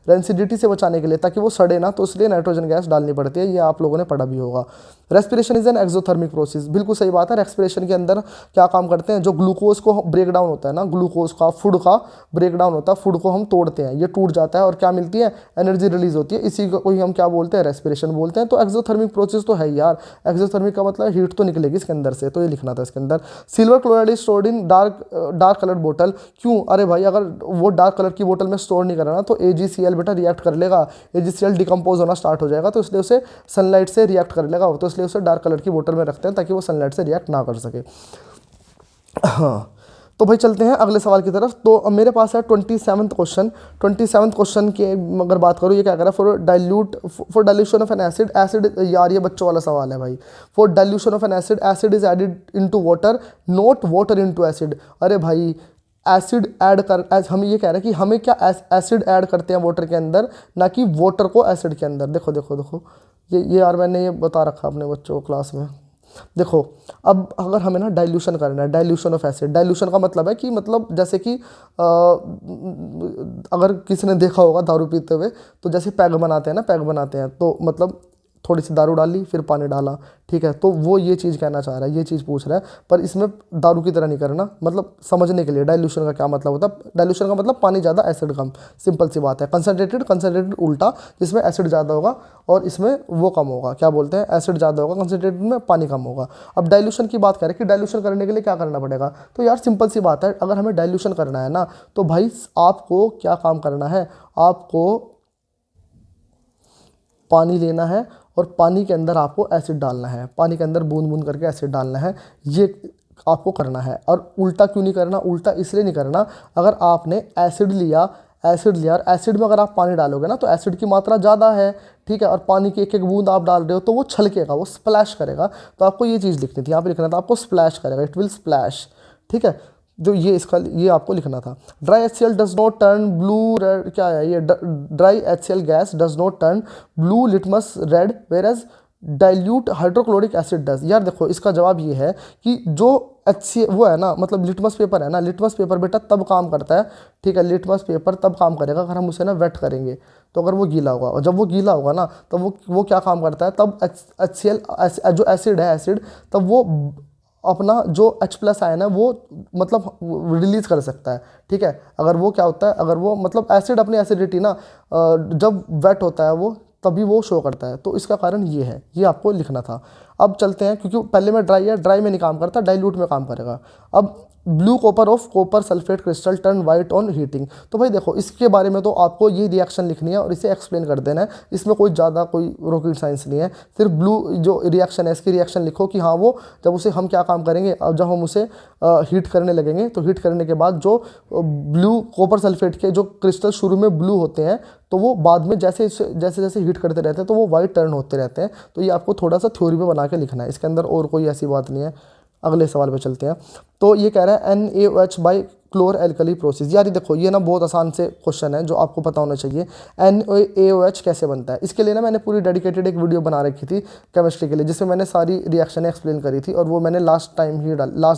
रेंसिडिटी से बचाने के लिए, ताकि वो सड़े ना, तो इसलिए नाइट्रोजन गैस डालनी पड़ती है। ये आप लोगों ने पढ़ा भी होगा। Respiration is an exothermic process, बिल्कुल सही बात है। रेस्पिरेशन के अंदर क्या काम करते हैं? जो ग्लूकोज को ब्रेक डाउन होता है ना, ग्लूकोज का, फूड का ब्रेक डाउन होता है, फूड को हम तोड़ते हैं, ये टूट जाता है और क्या मिलती है? एनर्जी रिलीज होती है। इसी को ही हम क्या बोलते हैं? रेस्पिरेशन बोलते हैं। तो एक्सोथर्मिक प्रोसेस तो है यार। एक्सोथर्मिक का मतलब हीट तो निकलेगी इसके अंदर से, तो ये लिखना था इसके अंदर। Silver chloride is stored in dark colour बोतल। क्यों? अरे भाई अगर वो डार्क कलर की बोतल में स्टोर नहीं करना तो AgCl बेटा रिएक्ट कर लेगा, AgCl डिकम्पोज होना स्टार्ट हो जाएगा, तो इसलिए उसे सनलाइट से रिएक्ट कर लेगा, तो इसलिए उसे डार्क कलर की बोतल में रखते हैं ताकि वो सनलाइट से रिएक्ट ना कर सके। हाँ, तो भाई चलते हैं अगले सवाल की तरफ। तो अब मेरे पास है 27th क्वेश्चन। 27th क्वेश्चन की अगर बात करूँ, ये क्या कह रहा है? For dilution of N acid, यार ये बच्चों वाला सवाल है भाई। For dilution of N acid, acid is added into water, not water into acid. अरे भाई एसिड ऐड कर, हम ये कह रहे हैं कि हमें क्या एसिड ऐड करते हैं वाटर के अंदर, ना कि वाटर को एसिड के अंदर। देखो देखो देखो, ये यार मैंने ये बता रखा अपने बच्चों को क्लास में। देखो, अब अगर हमें ना डाइल्यूशन करना है, डाइल्यूशन ऑफ एसिड, डाइल्यूशन का मतलब है कि मतलब जैसे कि अगर किसी ने देखा होगा दारू पीते हुए, तो जैसे पैग बनाते हैं ना, पैग बनाते हैं तो मतलब थोड़ी सी दारू डाली फिर पानी डाला, ठीक है, तो वो ये चीज़ कहना चाह रहा है, ये चीज़ पूछ रहा है। पर इसमें दारू की तरह नहीं करना, मतलब समझने के लिए डाइल्यूशन का क्या मतलब होता है। डाइल्यूशन का मतलब पानी ज़्यादा एसिड कम, सिंपल सी बात है। कंसनट्रेटेड उल्टा, जिसमें एसिड ज़्यादा होगा और इसमें वो कम होगा, क्या बोलते हैं, एसिड ज़्यादा होगा, कंसनट्रेटेड में पानी कम होगा। अब डाइल्यूशन की बात करें कि डाइल्यूशन करने के लिए क्या करना पड़ेगा, तो यार सिंपल सी बात है, अगर हमें डाइल्यूशन करना है ना, तो भाई आपको क्या काम करना है, आपको पानी लेना है और पानी के अंदर आपको एसिड डालना है, पानी के अंदर बूंद बूंद करके एसिड डालना है, ये आपको करना है। और उल्टा क्यों नहीं करना? उल्टा इसलिए नहीं करना, अगर आपने एसिड लिया और एसिड में अगर आप पानी डालोगे ना तो एसिड की मात्रा ज़्यादा है, ठीक है, और पानी की एक एक बूंद आप डाल रहे हो तो वो छलकेगा, वो स्प्लैश करेगा। तो आपको ये चीज़ लिखनी थी, यहाँ पे लिखना था आपको स्प्लैश करेगा, इट विल स्प्लैश, ठीक है। जो ये इसका ये आपको लिखना था। Dry HCl does not turn blue red, क्या है ये? Dry HCl gas does not turn blue litmus red whereas dilute hydrochloric acid does. यार देखो, इसका जवाब ये है कि जो HCl वो है ना, मतलब लिटमस पेपर है ना, लिटमस पेपर बेटा तब काम करता है, ठीक है, लिटमस पेपर तब काम करेगा अगर हम उसे ना वेट करेंगे, तो अगर वो गीला होगा, और जब वो गीला होगा ना तब वो क्या काम करता है, तब HCl जो एसिड है, एसिड तब वो अपना जो H+ आयन है वो मतलब रिलीज कर सकता है, ठीक है। अगर वो क्या होता है, अगर वो मतलब एसिड अपनी एसिडिटी ना जब वेट होता है वो तभी वो शो करता है, तो इसका कारण ये है, ये आपको लिखना था। अब चलते हैं, क्योंकि पहले में ड्राई है, ड्राई में नहीं काम करता, डाइल्यूट में काम करेगा। अब blue copper of copper sulphate crystal turn white on heating. तो भाई देखो, इसके बारे में तो आपको ये रिएक्शन लिखनी है और इसे एक्सप्लेन कर देना है, इसमें कोई ज़्यादा कोई रॉकेट साइंस नहीं है। सिर्फ ब्लू जो रिएक्शन है इसकी रिएक्शन लिखो कि हाँ वो जब उसे हम क्या काम करेंगे, अब जब हम उसे हीट करने लगेंगे तो हीट करने के बाद जो ब्लू कॉपर सल्फेट के जो क्रिस्टल शुरू में ब्लू होते हैं तो वो बाद में जैसे जैसे हीट करते रहते हैं तो वो वाइट टर्न होते रहते हैं। तो ये आपको थोड़ा सा थ्योरी में बना के लिखना है, इसके अंदर और कोई ऐसी बात नहीं है। अगले सवाल पे चलते हैं। तो ये कह रहा है NaOH बाई क्लोर एल्कली प्रोसेस। यार देखो, ये ना बहुत आसान से क्वेश्चन है जो आपको पता होना चाहिए। NaOH कैसे बनता है, इसके लिए ना मैंने पूरी डेडिकेटेड एक वीडियो बना रखी थी केमिस्ट्री के लिए, जिसमें मैंने सारी रिएक्शन एक्सप्लेन करी थी, और वो मैंने लास्ट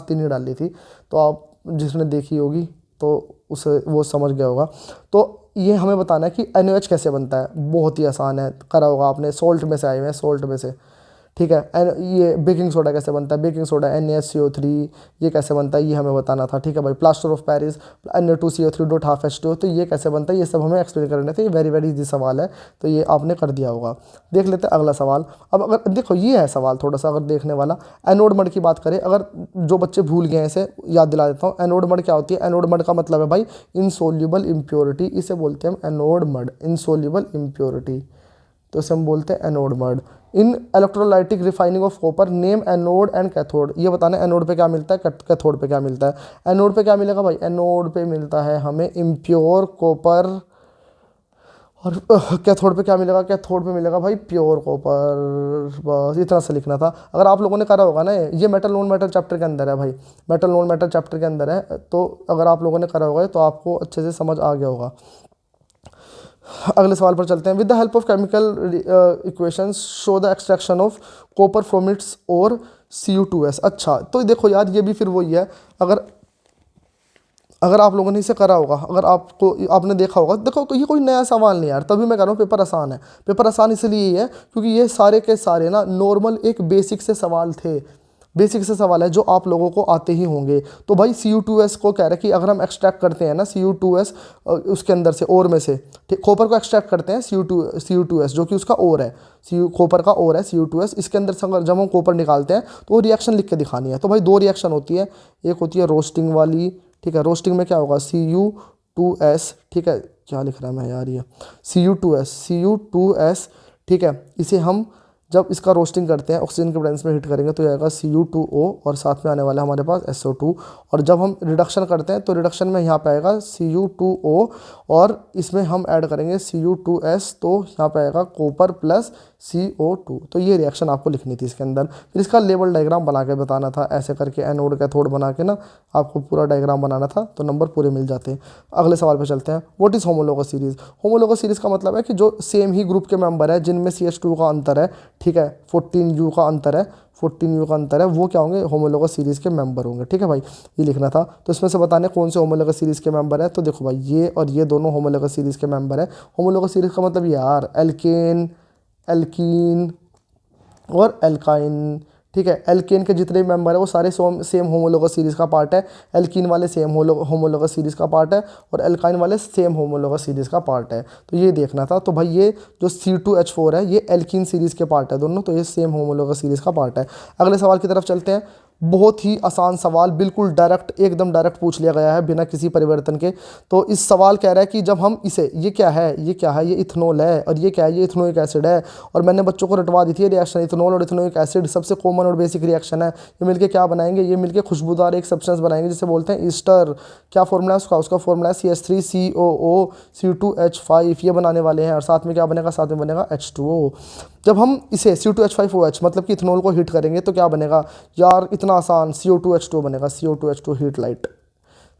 दिन ही डाली थी। तो आप जिसने देखी होगी तो उसे वो समझ गया होगा। तो ये हमें बताना है कि NaOH कैसे बनता है। बहुत ही आसान है, करा होगा आपने, सोल्ट में से आए हुए हैं, सोल्ट में से, ठीक है। ये बेकिंग सोडा कैसे बनता है, बेकिंग सोडा NaCO3, ये कैसे बनता है ये हमें बताना था, ठीक है भाई। प्लास्टर ऑफ पेरिस Na2CO3.12H2, तो ये कैसे बनता है ये सब हमें एक्सप्लेन करने थे। ये वेरी वेरी इजी सवाल है, तो ये आपने कर दिया होगा। देख लेते हैं अगला सवाल। अब अगर देखो ये है सवाल थोड़ा सा अगर देखने वाला, एनोड मड की बात करें, अगर जो बच्चे भूल गए हैं इसे याद दिला देता हूँ। एनोड मड क्या होती है, एनोड मड का मतलब है भाई इनसोल्यूबल इम्प्योरिटी, इसे बोलते हैं हम एनोड मड, इनसोल्यूबल इम्प्योरिटी, तो इसे हम बोलते हैं anode mud. In electrolytic refining of copper name anode and cathode, ये बताना है एनोड पे क्या मिलता है, कैथोड पे क्या मिलता है। एनोड पे क्या मिलेगा भाई, एनोड पे मिलता है हमें इम्प्योर कॉपर, और कैथोड पे क्या मिलेगा, कैथोड पे मिलेगा भाई प्योर कॉपर। बस इतना सा लिखना था। अगर आप लोगों ने करा होगा ना, ये मेटल नॉन मेटल चैप्टर के अंदर है भाई, मेटल नॉन मेटल चैप्टर के अंदर है, तो अगर आप लोगों ने करा होगा तो आपको अच्छे से समझ आ गया होगा। अगले सवाल पर चलते हैं। With the help of chemical equations show the extraction of copper from its और Cu2S। अच्छा, तो देखो यार ये भी फिर वही है, अगर अगर आप लोगों ने इसे करा होगा, अगर आपको आपने देखा होगा, देखो तो ये कोई नया सवाल नहीं यार, तभी मैं कह रहा हूँ पेपर आसान है। पेपर आसान इसलिए ही है क्योंकि ये सारे के सारे ना नॉर्मल एक बेसिक से सवाल थे, बेसिक से सवाल है जो आप लोगों को आते ही होंगे। तो भाई Cu2S को कह रहा है कि अगर हम एक्सट्रैक्ट करते हैं ना Cu2S उसके अंदर से, ओर में से, ठीक, कॉपर को एक्सट्रैक्ट करते हैं Cu2S जो कि उसका ओर है, कॉपर का ओर है Cu2S, इसके अंदर से अगर जब हम कॉपर निकालते हैं तो वो रिएक्शन लिख के दिखानी है। तो भाई दो रिएक्शन होती है, एक होती है रोस्टिंग वाली, ठीक है, रोस्टिंग में क्या होगा Cu2S, ठीक है, क्या लिख रहा है मैं यार, ये Cu2S, ठीक है। इसे हम जब इसका रोस्टिंग करते हैं ऑक्सीजन के प्रेजेंस में हीट करेंगे तो ये आएगा Cu2O, और साथ में आने वाला है हमारे पास SO2। और जब हम रिडक्शन करते हैं तो रिडक्शन में यहाँ पे आएगा Cu2O, और इसमें हम ऐड करेंगे Cu2S, तो यहाँ पे आएगा कॉपर प्लस CO2। तो ये रिएक्शन आपको लिखनी थी इसके अंदर। फिर इसका लेवल डायग्राम बना के बताना था, ऐसे करके एनोड कैथोड बना के ना आपको पूरा डायग्राम बनाना था, तो नंबर पूरे मिल जाते हैं। अगले सवाल पे चलते हैं। What is homologous series. Homologous series का मतलब है कि जो सेम ही ग्रुप के मेंबर है जिनमें CH2 का अंतर है, ठीक है, 14U का अंतर है, 14U का अंतर है, वो क्या होंगे, होमोलोगस सीरीज़ के मेंबर होंगे, ठीक है भाई, ये लिखना था। तो इसमें से बताने कौन से होमोलोगस सीरीज़ के मेंबर है, तो देखो भाई ये और ये दोनों होमोलोगस सीरीज़ के मेंबर है। होमोलोगस सीरीज़ का मतलब यार एल्केन, एल्कीन और एल्काइन, ठीक है। एल्केन के जितने भी मेंबर है वो सारे सेम होमोलोगस सीरीज़ का पार्ट है, एल्कीन वाले सेम होमोलोगस सीरीज़ का पार्ट है, और एल्काइन वाले सेम होमोलोगस सीरीज़ का पार्ट है। तो ये देखना था। तो भाई ये जो C2H4 है ये एल्कीन सीरीज़ के पार्ट है दोनों, तो ये सेम होमोलोगस सीरीज़ का पार्ट है। अगले सवाल की तरफ चलते हैं। बहुत ही आसान सवाल, बिल्कुल डायरेक्ट, एकदम डायरेक्ट पूछ लिया गया है बिना किसी परिवर्तन के। तो इस सवाल कह रहा है कि जब हम इसे, ये क्या है, ये क्या है, ये इथेनॉल है, और ये क्या है, ये इथेनोइक एसिड है, और मैंने बच्चों को रटवा दी थी रिएक्शन, इथेनॉल और इथेनोइक एसिड सबसे कॉमन और बेसिक रिएक्शन है। ये मिलके क्या बनाएंगे, ये मिलके खुशबूदार एक सब्सटेंस बनाएंगे जिसे बोलते हैं ईस्टर। क्या फॉर्मूला है उसका, उसका फॉर्मूला है CH3COO C2H5, ये बनाने वाले हैं, और साथ में क्या बनेगा, साथ में बनेगा H2O। जब हम इसे C2H5OH मतलब कि इथेनॉल को हीट करेंगे तो क्या बनेगा यार, इतना आसान, CO2H2 बनेगा, CO2H2 heat light,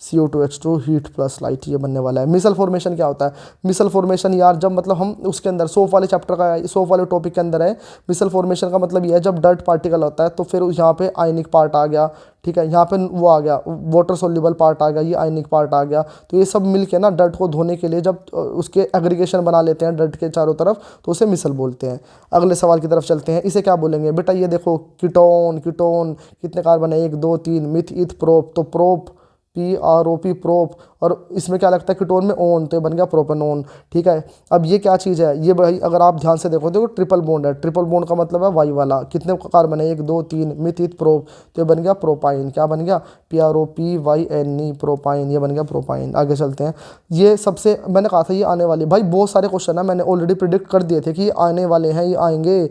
CO2H2 heat plus light, ये बनने वाला है। मिसल फॉर्मेशन क्या होता है, मिसल फॉर्मेशन यार जब मतलब हम उसके अंदर सोप वाले चैप्टर का, सोप वाले टॉपिक के अंदर है, मिसल फॉर्मेशन का मतलब ये है जब डर्ट पार्टिकल होता है तो फिर यहाँ पे आयनिक पार्ट आ गया, ठीक है, यहाँ पे वो आ गया वाटर सोल्यूबल पार्ट आ गया, ये आयनिक पार्ट आ गया, तो ये सब मिलके ना डर्ट को धोने के लिए जब उसके एग्रीगेशन बना लेते हैं डर्ट के चारों तरफ, तो उसे मिसल बोलते हैं। अगले सवाल की तरफ चलते हैं। इसे क्या बोलेंगे बेटा, ये देखो कीटोन, कीटोन कितने कार्बन है, 1 2 3, मिथ इथ प्रोप, तो प्रोप PROP प्रोप, और इसमें क्या लगता है कीटोन में ओन, तो ये बन गया प्रोपेनोन, ठीक है। अब ये क्या चीज़ है, ये भाई अगर आप ध्यान से देखो, देखो ट्रिपल बॉन्ड है, ट्रिपल बॉन्ड का मतलब है वाई वाला, कितने कार्बन है, 1 2 3, मिथित प्रोप, तो ये बन गया प्रोपाइन, क्या बन गया, PROPYNE प्रोपाइन, ये बन गया प्रोपाइन। आगे चलते हैं। ये सबसे मैंने कहा था ये आने वाली, भाई बहुत सारे क्वेश्चन है मैंने ऑलरेडी प्रिडिक्ट कर दिए थे कि ये आने वाले हैं, ये आएंगे,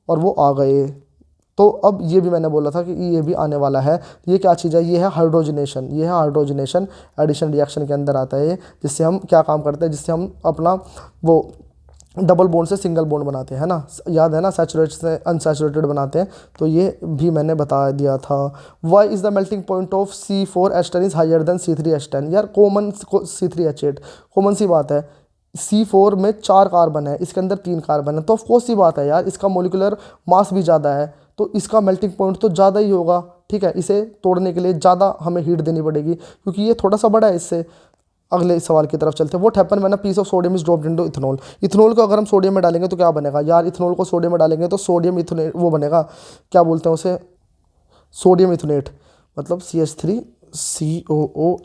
और वो आ गए। तो अब ये भी मैंने बोला था कि ये भी आने वाला है। ये क्या चीज़ है, ये है हाइड्रोजनेशन, ये है हाइड्रोजनेशन, एडिशन रिएक्शन के अंदर आता है ये, जिससे हम क्या काम करते हैं, जिससे हम अपना वो डबल बॉन्ड से सिंगल बॉन्ड बनाते हैं, है ना, याद है ना, सैचुरेटेड से अनसैचुरेटेड बनाते हैं, तो ये भी मैंने बता दिया था। Why is the melting point of C4H10 is higher than C3H10, यार कॉमन C3H8, कॉमन सी बात है। C4 में 4 कार्बन है, इसके अंदर 3 कार्बन है, तो ऑफकोर्स सी बात है यार, इसका मोलिकुलर मास भी ज़्यादा है, तो इसका मेल्टिंग पॉइंट तो ज़्यादा ही होगा, ठीक है। इसे तोड़ने के लिए ज़्यादा हमें हीट देनी पड़ेगी क्योंकि ये थोड़ा सा बड़ा है इससे, अगले सवाल की तरफ चलते हैं। What happen when a piece of sodium is dropped into ethanol. Ethanol को अगर हम सोडियम में डालेंगे तो क्या बनेगा यार, इथेनॉल को सोडियम में डालेंगे तो सोडियम इथेनॉल वो बनेगा, क्या बोलते हैं उसे, सोडियम इथोनेट, मतलब CH3COO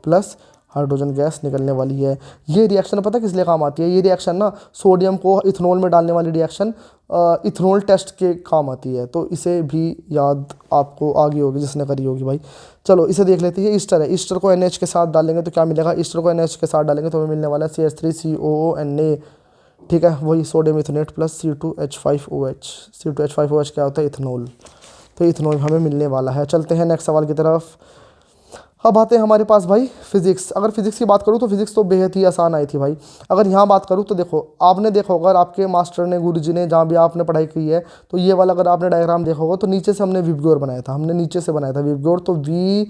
प्लस हाइड्रोजन गैस निकलने वाली है। ये रिएक्शन पता किस लिए काम आती है, ये रिएक्शन ना सोडियम को इथेनॉल में डालने वाली रिएक्शन इथेनॉल टेस्ट के काम आती है, तो इसे भी याद आपको आ गई होगी जिसने करी होगी भाई। चलो इसे देख लेते हैं। ये ईस्टर है, ईस्टर को NH के साथ डालेंगे तो क्या मिलेगा, ईस्टर को NH के साथ डालेंगे तो हमें मिलने वाला है CH3COO, ठीक है, वही सोडियम इथोनेट प्लस C2H5OH। C2H5OH क्या होता है, इथेनॉल, तो इथेनॉल हमें मिलने वाला है। चलते हैं नेक्स्ट सवाल की तरफ। अब आते हैं हमारे पास भाई फिजिक्स। अगर फिजिक्स की बात करूँ तो फिजिक्स तो बेहद ही आसान आई थी भाई। अगर यहाँ बात करूँ तो देखो, आपने देखा होगा, अगर आपके मास्टर ने, गुरुजी ने, जहाँ भी आपने पढ़ाई की है, तो ये वाला अगर आपने डायग्राम देखा होगा तो नीचे से हमने विबग्योर बनाया था, हमने नीचे से बनाया था विबग्योर, तो VIBGYOR,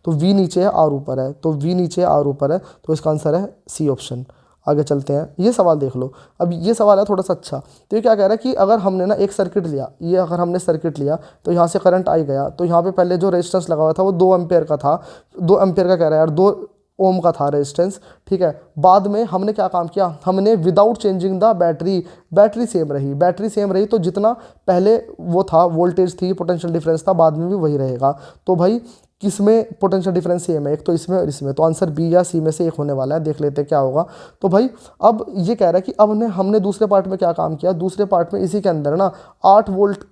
तो V नीचे है R ऊपर है, तो V नीचे है R ऊपर है, तो इसका आंसर है C ऑप्शन। आगे चलते हैं, ये सवाल देख लो। अब ये सवाल है थोड़ा सा अच्छा, तो ये क्या कह रहा है कि अगर हमने ना एक सर्किट लिया, ये अगर हमने सर्किट लिया तो यहाँ से करंट आई गया, तो यहाँ पे पहले जो रेजिस्टेंस लगा हुआ था वो 2 एम्पेयर का था, 2 एम्पेयर का कह रहा है यार, 2 ओम का था रेजिस्टेंस, ठीक है। बाद में हमने क्या काम किया, हमने without changing the battery, battery same रही, बैटरी सेम रही, तो जितना पहले वो था वोल्टेज थी, पोटेंशियल डिफरेंस था, बाद में भी वही रहेगा। तो भाई किसमें पोटेंशियल डिफरेंस सेम है, एक तो इसमें और इसमें, तो आंसर बी या सी में से एक होने वाला है। देख लेते हैं क्या होगा। तो भाई अब ये कह रहा है कि अब हमने दूसरे पार्ट में क्या काम किया, दूसरे पार्ट में इसी के अंदर ना 8 वोल्ट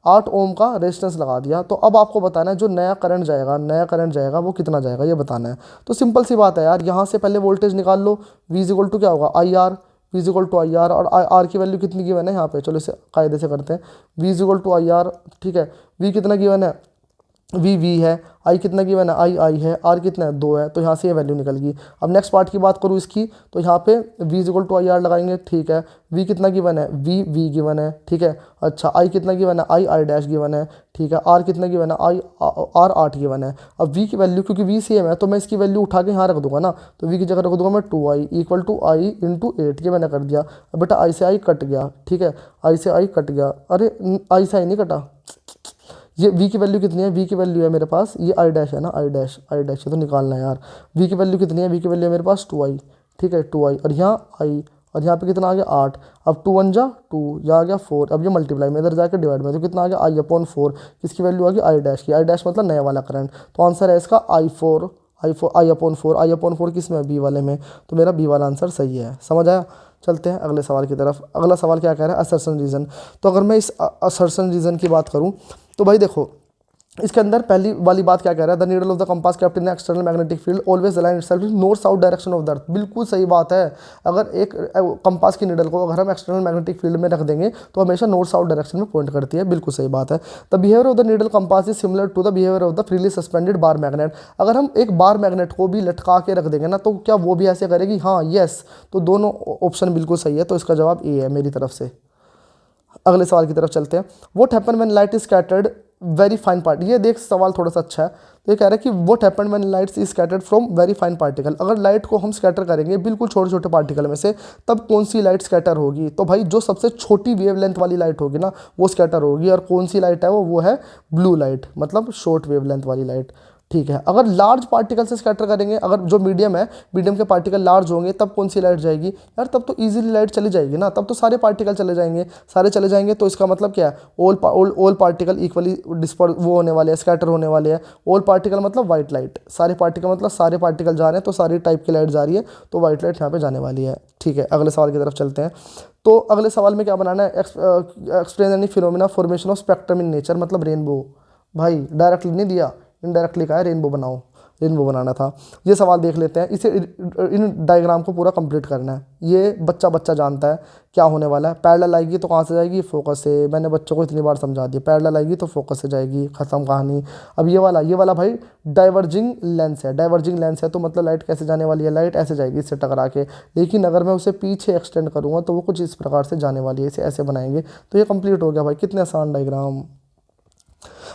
8 ओम का रेजिस्टेंस लगा दिया। तो अब आपको बताना है जो नया करंट जाएगा, नया करंट जाएगा वो कितना जाएगा, ये बताना है। तो सिंपल सी बात है यार, यहाँ से पहले वोल्टेज निकाल लो, V इक्वल टू क्या होगा, IR, V equal to IR, और R की वैल्यू कितनी गिवन है यहाँ पे, चलो इसे कायदे से करते हैं। V इक्वल टू IR, ठीक है, V कितना गिवन है, V है, I कितना गिवन है, I है, R कितना है, 2 है, तो यहाँ से ये वैल्यू निकल गई। अब नेक्स्ट पार्ट की बात करूँ इसकी, तो यहाँ पे V इक्वल टू IR लगाएंगे, ठीक है। V कितना गिवन है, V गिवन है, ठीक है। अच्छा, I कितना गिवन है, I डैश गिवन है, ठीक है। R कितना गिवन है, R 8 गिवन है। अब V की वैल्यू, क्योंकि V सेम है तो मैं इसकी वैल्यू उठा के यहाँ रख दूंगा ना, तो V की जगह रख दूंगा मैं 2I equal to I into 8, ये मैंने कर दिया। अब बेटा I से I कट गया, ठीक है, I से I कट गया, अरे I से I नहीं कटा, ये V की वैल्यू कितनी है, V की वैल्यू है मेरे पास, ये I डैश है ना, I डैश ये तो निकालना है यार। V की वैल्यू कितनी है, V की वैल्यू है मेरे पास 2I, ठीक है, 2I, और यहाँ I, और यहाँ पे कितना आ गया 8। अब 2 1 जा 2, यहाँ आ गया 4, अब ये मल्टीप्लाई में इधर जाकर डिवाइड में, तो कितना आ गया I/4, किसकी वैल्यू आ गई, I डैश की। I डैश मतलब नया वाला करंट, तो आंसर है इसका I/4 किस में, B वाले में, तो मेरा B वाला आंसर सही है। समझ आया। चलते हैं अगले सवाल की तरफ। अगला सवाल क्या कह रहा है, असर्शन रीजन। तो अगर मैं इस असर्शन रीजन की बात करूं तो भाई देखो, इसके अंदर पहली वाली बात क्या कह रहा है, the needle of the compass kept in external magnetic field always align itself with north south direction of the earth. बिल्कुल सही बात है। अगर एक कंपास की नीडल को अगर हम एक्सटर्नल मैग्नेटिक फील्ड में रख देंगे तो हमेशा नॉर्थ साउथ डायरेक्शन में पॉइंट करती है। बिल्कुल सही बात है। The behaviour of the needle compass is similar to the behaviour of the freely suspended bar magnet. अगर हम एक बार मैग्नेट को भी लटका के रख देंगे ना, तो क्या वो भी ऐसे करेगी, हाँ यस, तो दोनों ऑप्शन बिल्कुल सही है, तो इसका जवाब ए है मेरी तरफ से। अगले सवाल की तरफ चलते हैं। What happen when light is scattered very fine part. ये देख सवाल थोड़ा सा अच्छा है। तो ये कह रहा है कि what happen when lights is scattered from very fine particle. अगर लाइट को हम स्कैटर करेंगे बिल्कुल छोटे छोटे पार्टिकल में से, तब कौन सी लाइट स्कैटर होगी। तो भाई जो सबसे छोटी वेवलेंथ वाली लाइट होगी ना वो स्कैटर होगी। और कौन सी लाइट है वो है ब्लू लाइट, मतलब शॉर्ट वेवलेंथ वाली लाइट, ठीक है। अगर लार्ज पार्टिकल से स्कैटर करेंगे, अगर जो मीडियम है, मीडियम के पार्टिकल लार्ज होंगे, तब कौन सी लाइट जाएगी यार, तब तो इजीली लाइट चली जाएगी ना, तब तो सारे पार्टिकल चले जाएंगे, सारे चले जाएंगे। तो इसका मतलब क्या है, ऑल पार्टिकल इक्वली डिस्पर्स वो होने वाले हैं, स्कैटर होने वाले हैं। ऑल पार्टिकल मतलब वाइट लाइट, सारे पार्टिकल मतलब सारे पार्टिकल जा रहे हैं, तो सारी टाइप की लाइट जा रही है, तो वाइट लाइट यहाँ पे जाने वाली है, ठीक है। अगले सवाल की तरफ चलते हैं। तो अगले सवाल में क्या बनाना है, explain any phenomena formation of spectrum in nature, मतलब रेनबो। भाई डायरेक्टली नहीं दिया, इनडायरेक्टली कहा है रेनबो बनाओ, रेनबो बनाना था। ये सवाल देख लेते हैं। इसे इन डायग्राम को पूरा कंप्लीट करना है। ये बच्चा बच्चा जानता है क्या होने वाला है। पैरेलल आएगी तो कहाँ से जाएगी, फोकस से। मैंने बच्चों को इतनी बार समझा दिया, पैरेलल आएगी तो फोकस से जाएगी, खत्म कहानी। अब ये वाला भाई डाइवर्जिंग लेंस है, डाइवर्जिंग लेंस है, तो मतलब लाइट कैसे जाने वाली है, लाइट ऐसे जाएगी इससे टकरा के। लेकिन अगर मैं उसे पीछे एक्सटेंड करूँगा तो वो कुछ इस प्रकार से जाने वाली है, इसे ऐसे बनाएंगे। तो ये कंप्लीट हो गया भाई, कितने आसान डायग्राम।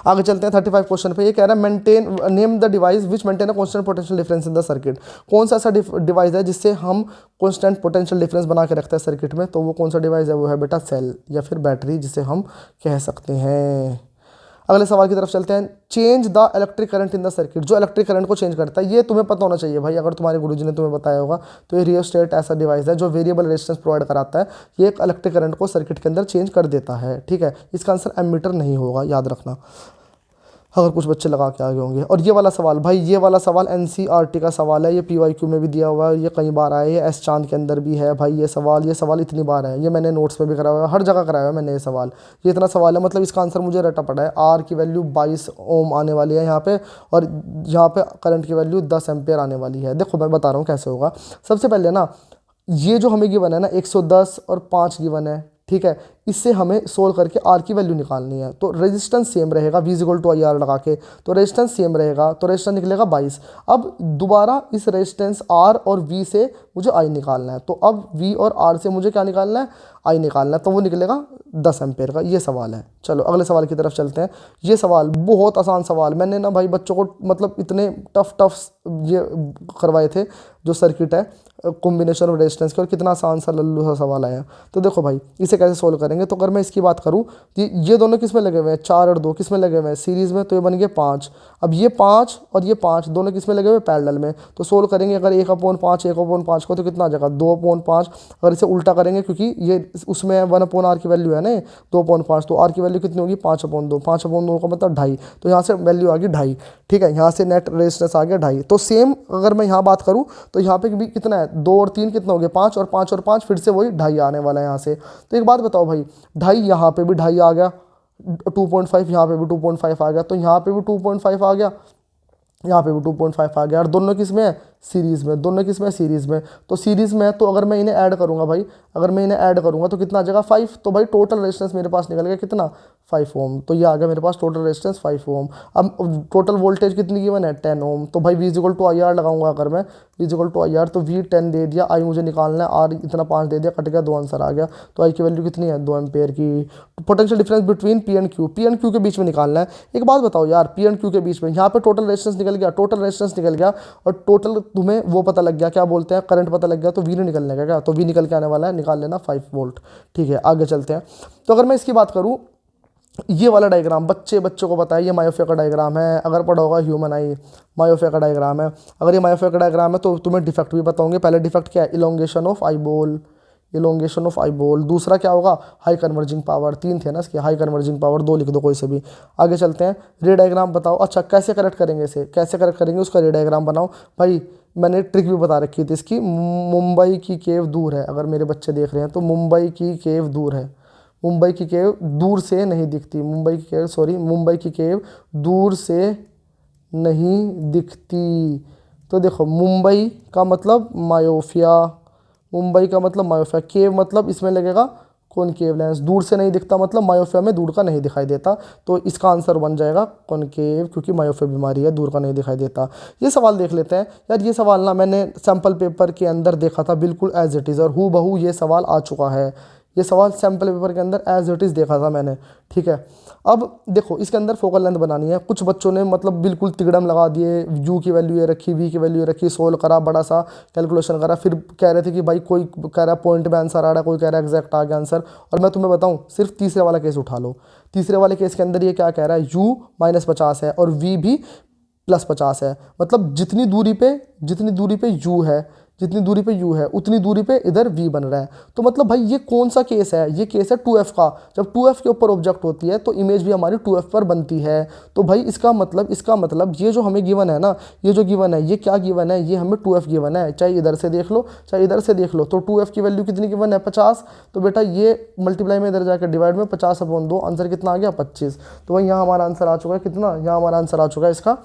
आगे चलते हैं 35 क्वेश्चन पे। ये कह रहा है maintain name the device which maintain a constant potential difference in the circuit. कौन सा ऐसा डिवाइस है जिससे हम कांस्टेंट पोटेंशियल डिफरेंस बना के रखते हैं सर्किट में, तो वो कौन सा डिवाइस है, वो है बेटा सेल या फिर बैटरी, जिसे हम कह सकते हैं। अगले सवाल की तरफ चलते हैं। Change the electric current in the circuit, जो इलेक्ट्रिक करंट को चेंज करता है, ये तुम्हें पता होना चाहिए भाई, अगर तुम्हारे गुरुजी ने तुम्हें बताया होगा। तो ये रियोस्टेट ऐसा डिवाइस है जो वेरिएबल रेजिस्टेंस प्रोवाइड कराता है, ये एक इलेक्ट्रिक करंट को सर्किट के अंदर चेंज कर देता है, ठीक है। इसका आंसर एमीटर नहीं होगा, याद रखना, अगर कुछ बच्चे लगा के आगे होंगे। और ये वाला सवाल भाई, ये वाला सवाल एनसीईआरटी का सवाल है, ये पीवाईक्यू में भी दिया हुआ है, ये कई बार आया है, ये एस चांद के अंदर भी है भाई। ये सवाल इतनी बार है, ये मैंने नोट्स में भी कराया हुआ है, हर जगह कराया हुआ है मैंने ये सवाल। ये इतना सवाल है, मतलब इसका आंसर मुझे रटा पड़ा है। आर की वैल्यू 22 ओम आने वाली है यहाँ पे, और यहाँ पे करंट की वैल्यू 10 एम्पेयर आने वाली है। देखो मैं बता रहा हूँ कैसे होगा। सबसे पहले ना, ये जो हमें गिवन है ना 110 और 5 गिवन है, ठीक है, इससे हमें सोल्व करके आर की वैल्यू निकालनी है। तो रेजिस्टेंस सेम रहेगा, V equal to I R लगा के, तो रेजिस्टेंस सेम रहेगा, तो रेजिस्टेंस निकलेगा 22। अब दोबारा इस रेजिस्टेंस आर और V से मुझे आई निकालना है, तो अब V और R से मुझे क्या निकालना है, आई निकालना है, तो वो निकलेगा 10 एम्पेयर का। ये सवाल है। चलो अगले सवाल की तरफ चलते हैं। ये सवाल बहुत आसान सवाल, मैंने ना भाई बच्चों को मतलब इतने टफ ये करवाए थे, जो सर्किट है कॉम्बिनेशन ऑफ रेजिस्टेंस के, और कितना आसान सा लल्लू सा सवाल आया। तो देखो भाई इसे कैसे सोल्व करेंगे। तो अगर मैं इसकी बात करूँ, ये दोनों किस में लगे हुए हैं, 4 और 2 किस में लगे हुए हैं, सीरीज़ में, तो ये बन गए 5। अब ये 5 और ये 5 दोनों किस में लगे हुए हैं, पैरेलल में। तो सोल्व करेंगे अगर 1/5 को, तो कितना आ जाएगा 2/5। अगर इसे उल्टा करेंगे, क्योंकि ये उसमें 1/r की वैल्यू है ना, 2/5, तो r की वैल्यू कितनी होगी, 5/2। 5/2 का मतलब 2.5, तो यहाँ से वैल्यू आ गई 2.5, ठीक है। यहाँ से नेट रेजिस्टेंस आ गया 2.5। तो सेम अगर मैं यहाँ बात करूँ, तो यहाँ पे भी कितना है, 2 और 3 कितना हो गया, 5, और 5 और 5 फिर से वही 2.5 आने वाला है यहाँ से। तो एक बात बताओ भाई, 2.5 यहाँ पे भी 2.5 आ गया, 2.5 यहाँ पे भी 2.5 आ गया, तो यहाँ पे भी 2.5 आ गया, यहाँ पे भी 2.5 आ गया, और दोनों किस में है, सीरीज़ में। दोनों किस में, सीरीज़ में। तो सीरीज़ में है, तो अगर मैं इन्हें ऐड करूँगा भाई, अगर मैं इन्हें ऐड करूँगा तो कितना आ जाएगा, 5। तो भाई टोटल रेजिस्टेंस मेरे पास निकल गया कितना, 5 ओम। तो ये आ गया मेरे पास टोटल रेजिस्टेंस 5 ओम। अब टोटल वोल्टेज कितनी गिवन है, 10 ओम। तो भाई V equal to I R लगाऊंगा, अगर मैं V equal to I R, तो V 10 दे दिया, आई मुझे निकालना है, R इतना 5 दे दिया, कट गया, 2 आंसर आ गया। तो आई की वैल्यू कितनी है, 2 एम्पेयर की। Potential difference between P and Q के बीच में निकालना है। एक बात बताओ यार, P एंड Q के बीच में, यहाँ पे टोटल रेजिस्टेंस निकल गया, टोटल रेजिस्टेंस निकल गया, और टोटल तुम्हें वो पता लग गया, क्या बोलते हैं, करंट पता लग गया, तो V नहीं निकलने का क्या, तो V निकल के आने वाला है, निकाल लेना 5 वोल्ट, ठीक है। आगे चलते हैं। तो अगर मैं इसकी बात करूँ, ये वाला डायग्राम बच्चों को पता है, ये मायोफिया का डायग्राम है, अगर पढ़ा होगा ह्यूमन आई, मायोफिया का डायग्राम है। अगर ये मायोफिया का डायग्राम है, तो तुम्हें डिफेक्ट भी बताऊंगे। पहले डिफेक्ट क्या है, elongation of eyeball, elongation of eyeball. दूसरा क्या होगा, हाई कन्वर्जिंग पावर। 3 थे ना इसके, हाई कन्वर्जिंग पावर 2 लिख दो कोई से भी। आगे चलते हैं, रे डायग्राम बताओ। अच्छा कैसे करेक्ट करेंगे इसे, कैसे करेक्ट करेंगे, उसका रे डायग्राम बनाओ भाई। मैंने ट्रिक भी बता रखी थी इसकी। मुंबई की केव दूर है, अगर मेरे बच्चे देख रहे हैं तो मुंबई की केव दूर है। मुंबई की केव दूर से नहीं दिखती, मुंबई की केव दूर से नहीं दिखती। तो देखो मुंबई का मतलब मायोफिया, मुंबई का मतलब मायोफिया, केव मतलब इसमें लगेगा कॉनकेव लेंस। दूर से नहीं दिखता मतलब मायोफिया में दूर का नहीं दिखाई देता, तो इसका आंसर बन जाएगा कॉनकेव, क्योंकि मायोफिया बीमारी है, दूर का नहीं दिखाई देता। ये सवाल देख लेते हैं यार। ये सवाल ना मैंने सैम्पल पेपर के अंदर देखा था, बिल्कुल एज इट इज़, और हू बहू ये सवाल आ चुका है। ये सवाल सैम्पल पेपर के अंदर एज इट इज़ देखा था मैंने, ठीक है। अब देखो इसके अंदर फोकल लेंथ बनानी है। कुछ बच्चों ने मतलब बिल्कुल तिगड़म लगा दिए, U की वैल्यू ये रखी, V की वैल्यू ये रखी, सोल्व करा, बड़ा सा कैलकुलेशन करा, फिर कह रहे थे कि भाई कोई कह रहा है पॉइंट में आंसर आ रहा है, कोई कह रहा है एग्जैक्ट आ गया आंसर। और मैं तुम्हें बताऊं, सिर्फ तीसरे वाला केस उठा लो। तीसरे वाले केस के अंदर ये क्या कह रहा है, U -50 है और V भी +50 है। मतलब जितनी दूरी पे U है, जितनी दूरी पे U है उतनी दूरी पे इधर V बन रहा है। तो मतलब भाई ये कौन सा केस है, ये केस है 2F का। जब 2F के ऊपर ऑब्जेक्ट होती है तो इमेज भी हमारी 2F पर बनती है। तो भाई इसका मतलब ये जो हमें गिवन है ना, ये जो गिवन है, ये क्या गिवन है, ये हमें 2F गिवन है, चाहे इधर से देख लो चाहे इधर से देख लो। तो 2F की वैल्यू कितनी गिवन है, 50। तो बेटा ये मल्टीप्लाई में इधर जाकर डिवाइड में 50/2, आंसर कितना आ गया, 25। तो भाई यहाँ हमारा आंसर आ चुका है कितना, यहाँ हमारा आंसर आ चुका है इसका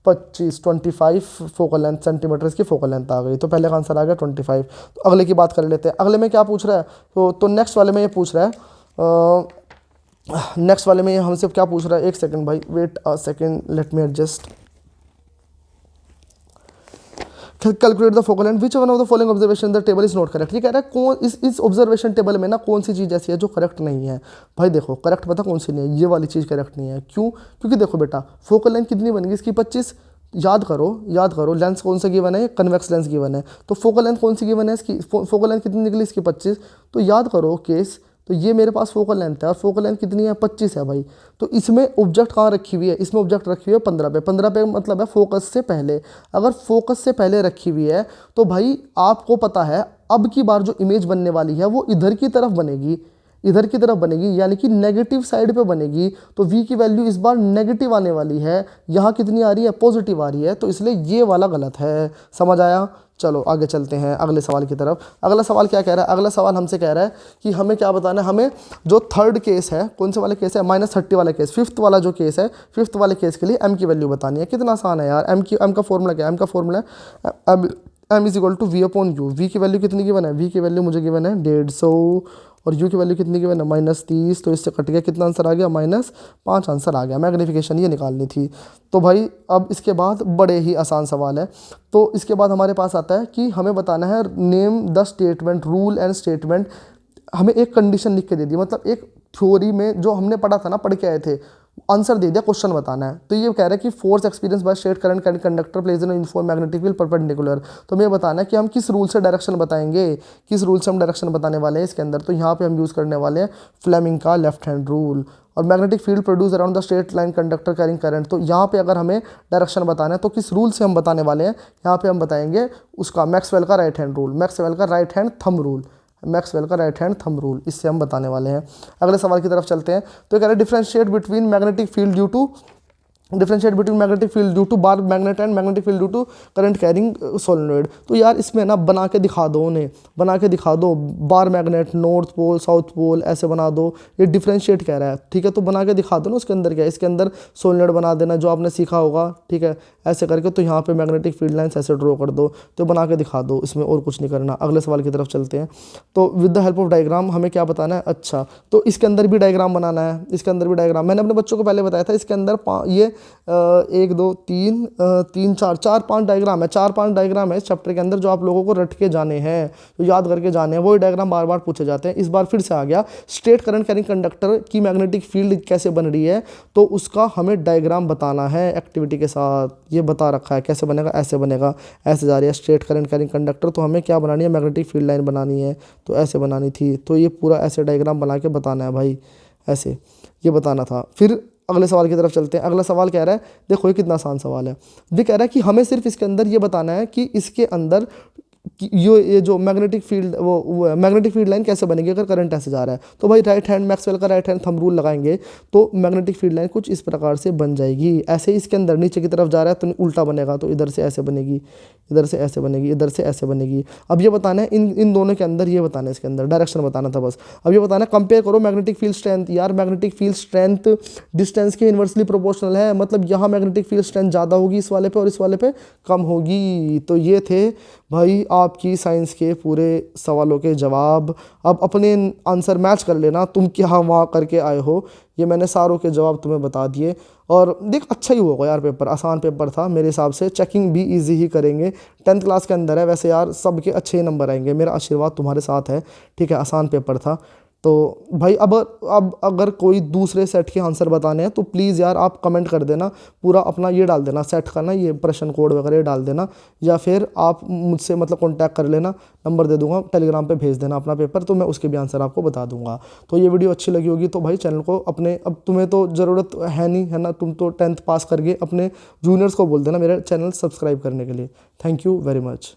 25 फोकल लेंथ, सेंटीमीटर की फोकल लेंथ आ गई। तो पहले का आंसर आ गया 25। तो अगले की बात कर लेते हैं। अगले में क्या पूछ रहा है, तो नेक्स्ट वाले में ये पूछ रहा है, नेक्स्ट वाले में ये हमसे क्या पूछ रहा है, एक सेकंड भाई, wait a second, let me adjust. Calculate the focal length, which one of the following observation the table is not correct. ये कह रहा है कौन इस ऑब्जर्वेशन टेबल में ना कौन सी चीज़ ऐसी है जो करेक्ट नहीं है। भाई देखो करेक्ट पता कौन सी नहीं है, ये वाली चीज़ करेक्ट नहीं है। क्यों, क्योंकि देखो बेटा फोकल लेंथ कितनी बन गई इसकी, 25। याद करो लेंस कौन सा गिवन है, कन्वेक्स लेंस गिवन है। तो फोकल लेंथ कौन सी गिवन है इसकी, फोकल लेंथ कितनी निकली इसकी, 25। तो याद करो केस तो ये मेरे पास फोकल लेंथ है और फोकल लेंथ कितनी है 25 है भाई। तो इसमें ऑब्जेक्ट कहाँ रखी हुई है, इसमें ऑब्जेक्ट रखी हुई है 15 पे। 15 पे मतलब है फोकस से पहले। अगर फोकस से पहले रखी हुई है तो भाई आपको पता है अब की बार जो इमेज बनने वाली है वो इधर की तरफ बनेगी, इधर की तरफ बनेगी, यानी कि नेगेटिव साइड पे बनेगी। तो v की वैल्यू इस बार नेगेटिव आने वाली है, यहाँ कितनी आ रही है पॉजिटिव आ रही है। तो इसलिए ये वाला गलत है। समझ आया? चलो आगे चलते हैं अगले सवाल की तरफ। अगला सवाल क्या कह रहा है? अगला सवाल हमसे कह रहा है कि हमें क्या बताना है, हमें जो थर्ड केस है, कौन से वाले केस है, -30 वाला केस, फिफ्थ वाला जो केस है, फिफ्थ वाले केस के लिए m की वैल्यू बतानी है। कितना आसान है यार। m का फॉर्मूला क्या है? m का फॉर्मूला है m is equal to v upon u. v की वैल्यू कितनी गिवन है? v की वैल्यू मुझे गिवन है 150 और u की वैल्यू कितनी गिवन है -30। तो इससे कट गया, कितना आंसर आ गया? -5 आंसर आ गया। मैग्नीफिकेशन ये निकालनी थी। तो भाई अब इसके बाद बड़े ही आसान सवाल है। तो इसके बाद हमारे पास आता है कि हमें बताना है name the statement, rule and statement. हमें एक कंडीशन लिख के दे दी, मतलब एक थ्योरी में जो हमने पढ़ा था ना, पढ़ के आए थे, आंसर दे दिया, क्वेश्चन बताना है। तो ये कह रहा है कि force experience by straight current can conductor placed in uniform magnetic field perpendicular. तो हमें बताना है कि हम किस रूल से डायरेक्शन बताएंगे, किस रूल से हम डायरेक्शन बताने वाले हैं इसके अंदर। तो यहाँ पे हम यूज़ करने वाले हैं फ्लेमिंग का लेफ्ट हैंड रूल। और magnetic field produce around the straight line conductor carrying current. तो यहाँ पे अगर हमें डायरेक्शन बताना है तो किस रूल से हम बताने वाले हैं, यहाँ पे हम बताएंगे उसका मैक्सवेल का राइट हैंड रूल, मैक्सवेल का right hand thumb rule, Maxwell का राइट हैंड थंब रूल, इससे हम बताने वाले हैं। अगले सवाल की तरफ चलते हैं। तो कह रहे हैं differentiate between magnetic field due to magnetic field due to bar magnet and magnetic field due to current carrying solenoid. तो यार इसमें ना बना के दिखा दो, उन्हें बना के दिखा दो, bar magnet, north pole, south pole, ऐसे बना दो। ये डिफरेंशिएट कह रहा है, ठीक है, तो बना के दिखा दो ना। उसके अंदर क्या है, इसके अंदर सोलेनोइड बना देना जो आपने सीखा होगा, ठीक है, ऐसे करके। तो यहाँ पे मैग्नेटिक फील्ड लाइन्स ऐसे ड्रॉ कर दो, तो बना के दिखा दो, इसमें और कुछ नहीं करना। अगले सवाल की तरफ चलते हैं। तो with the help of diagram हमें क्या बताना है? अच्छा, तो इसके अंदर भी डायग्राम बनाना है, इसके अंदर भी डायग्राम। मैंने अपने बच्चों को पहले बताया था, इसके अंदर ये 1 2 3 3 4 5 डायग्राम है, 4-5 डायग्राम है इस चैप्टर के अंदर जो आप लोगों को रट के जाने हैं, जो याद करके जाने हैं। वही डायग्राम बार बार पूछे जाते हैं। इस बार फिर से आ गया, स्ट्रेट करंट कैरिंग कंडक्टर की मैग्नेटिक फील्ड कैसे बन रही है, तो उसका हमें डायग्राम बताना है एक्टिविटी के साथ। ये बता रखा है कैसे बनेगा, ऐसे बनेगा, ऐसे जा रही है स्ट्रेट करंट कैरिंग कंडक्टर। तो हमें क्या बनानी है? मैग्नेटिक फील्ड लाइन बनानी है, तो ऐसे बनानी थी। तो ये पूरा ऐसे डायग्राम बना के बताना है भाई, ऐसे ये बताना था। फिर अगले सवाल की तरफ चलते हैं। अगला सवाल कह रहा है, देखो ये कितना आसान सवाल है। ये कह रहा है कि हमें सिर्फ इसके अंदर ये बताना है कि इसके अंदर कि ये जो मैग्नेटिक फील्ड वो मैग्नेटिक फील्ड लाइन कैसे बनेगी अगर करंट ऐसे जा रहा है। तो भाई राइट हैंड, मैक्सवेल का राइट हैंड थंब रूल लगाएंगे तो मैग्नेटिक फील्ड लाइन कुछ इस प्रकार से बन जाएगी। ऐसे ही इसके अंदर नीचे की तरफ जा रहा है तो उल्टा बनेगा, तो इधर से ऐसे बनेगी, इधर से ऐसे बनेगी, इधर से ऐसे बनेगी। अब ये बताना है इन दोनों के अंदर, ये बताना है इसके अंदर डायरेक्शन बताना था बस। अब ये बताना है कंपेयर करो मैग्नेटिक फील्ड स्ट्रेंथ। यार मैग्नेटिक फील्ड स्ट्रेंथ डिस्टेंस के इन्वर्सली प्रोपोर्शनल है, मतलब यहाँ मैग्नेटिक फील्ड स्ट्रेंथ ज़्यादा होगी इस वाले पे और इस वाले पे कम होगी। तो ये थे भाई आपकी साइंस के पूरे सवालों के जवाब। अब अपने आंसर मैच कर लेना, तुम क्या वहाँ करके आए हो। ये मैंने सारों के जवाब तुम्हें बता दिए। और देख अच्छा ही होगा यार, पेपर आसान पेपर था मेरे हिसाब से। चेकिंग भी इजी ही करेंगे, 10th क्लास के अंदर है वैसे यार, सबके अच्छे ही नंबर आएंगे। मेरा आशीर्वाद तुम्हारे साथ है, ठीक है। आसान पेपर था। तो भाई अब अगर कोई दूसरे सेट के आंसर बताने हैं तो प्लीज़ यार आप कमेंट कर देना, पूरा अपना ये डाल देना सेट का ना, ये प्रश्न कोड वगैरह डाल देना, या फिर आप मुझसे मतलब कांटेक्ट कर लेना, नंबर दे दूंगा, टेलीग्राम पे भेज देना अपना पेपर, तो मैं उसके भी आंसर आपको बता दूंगा। तो ये वीडियो अच्छी लगी होगी तो भाई चैनल को अपने, अब तुम्हें तो ज़रूरत है नहीं है ना, तुम तो 10th पास कर गए, अपने जूनियर्स को बोल देना मेरा चैनल सब्सक्राइब करने के लिए। Thank you very much.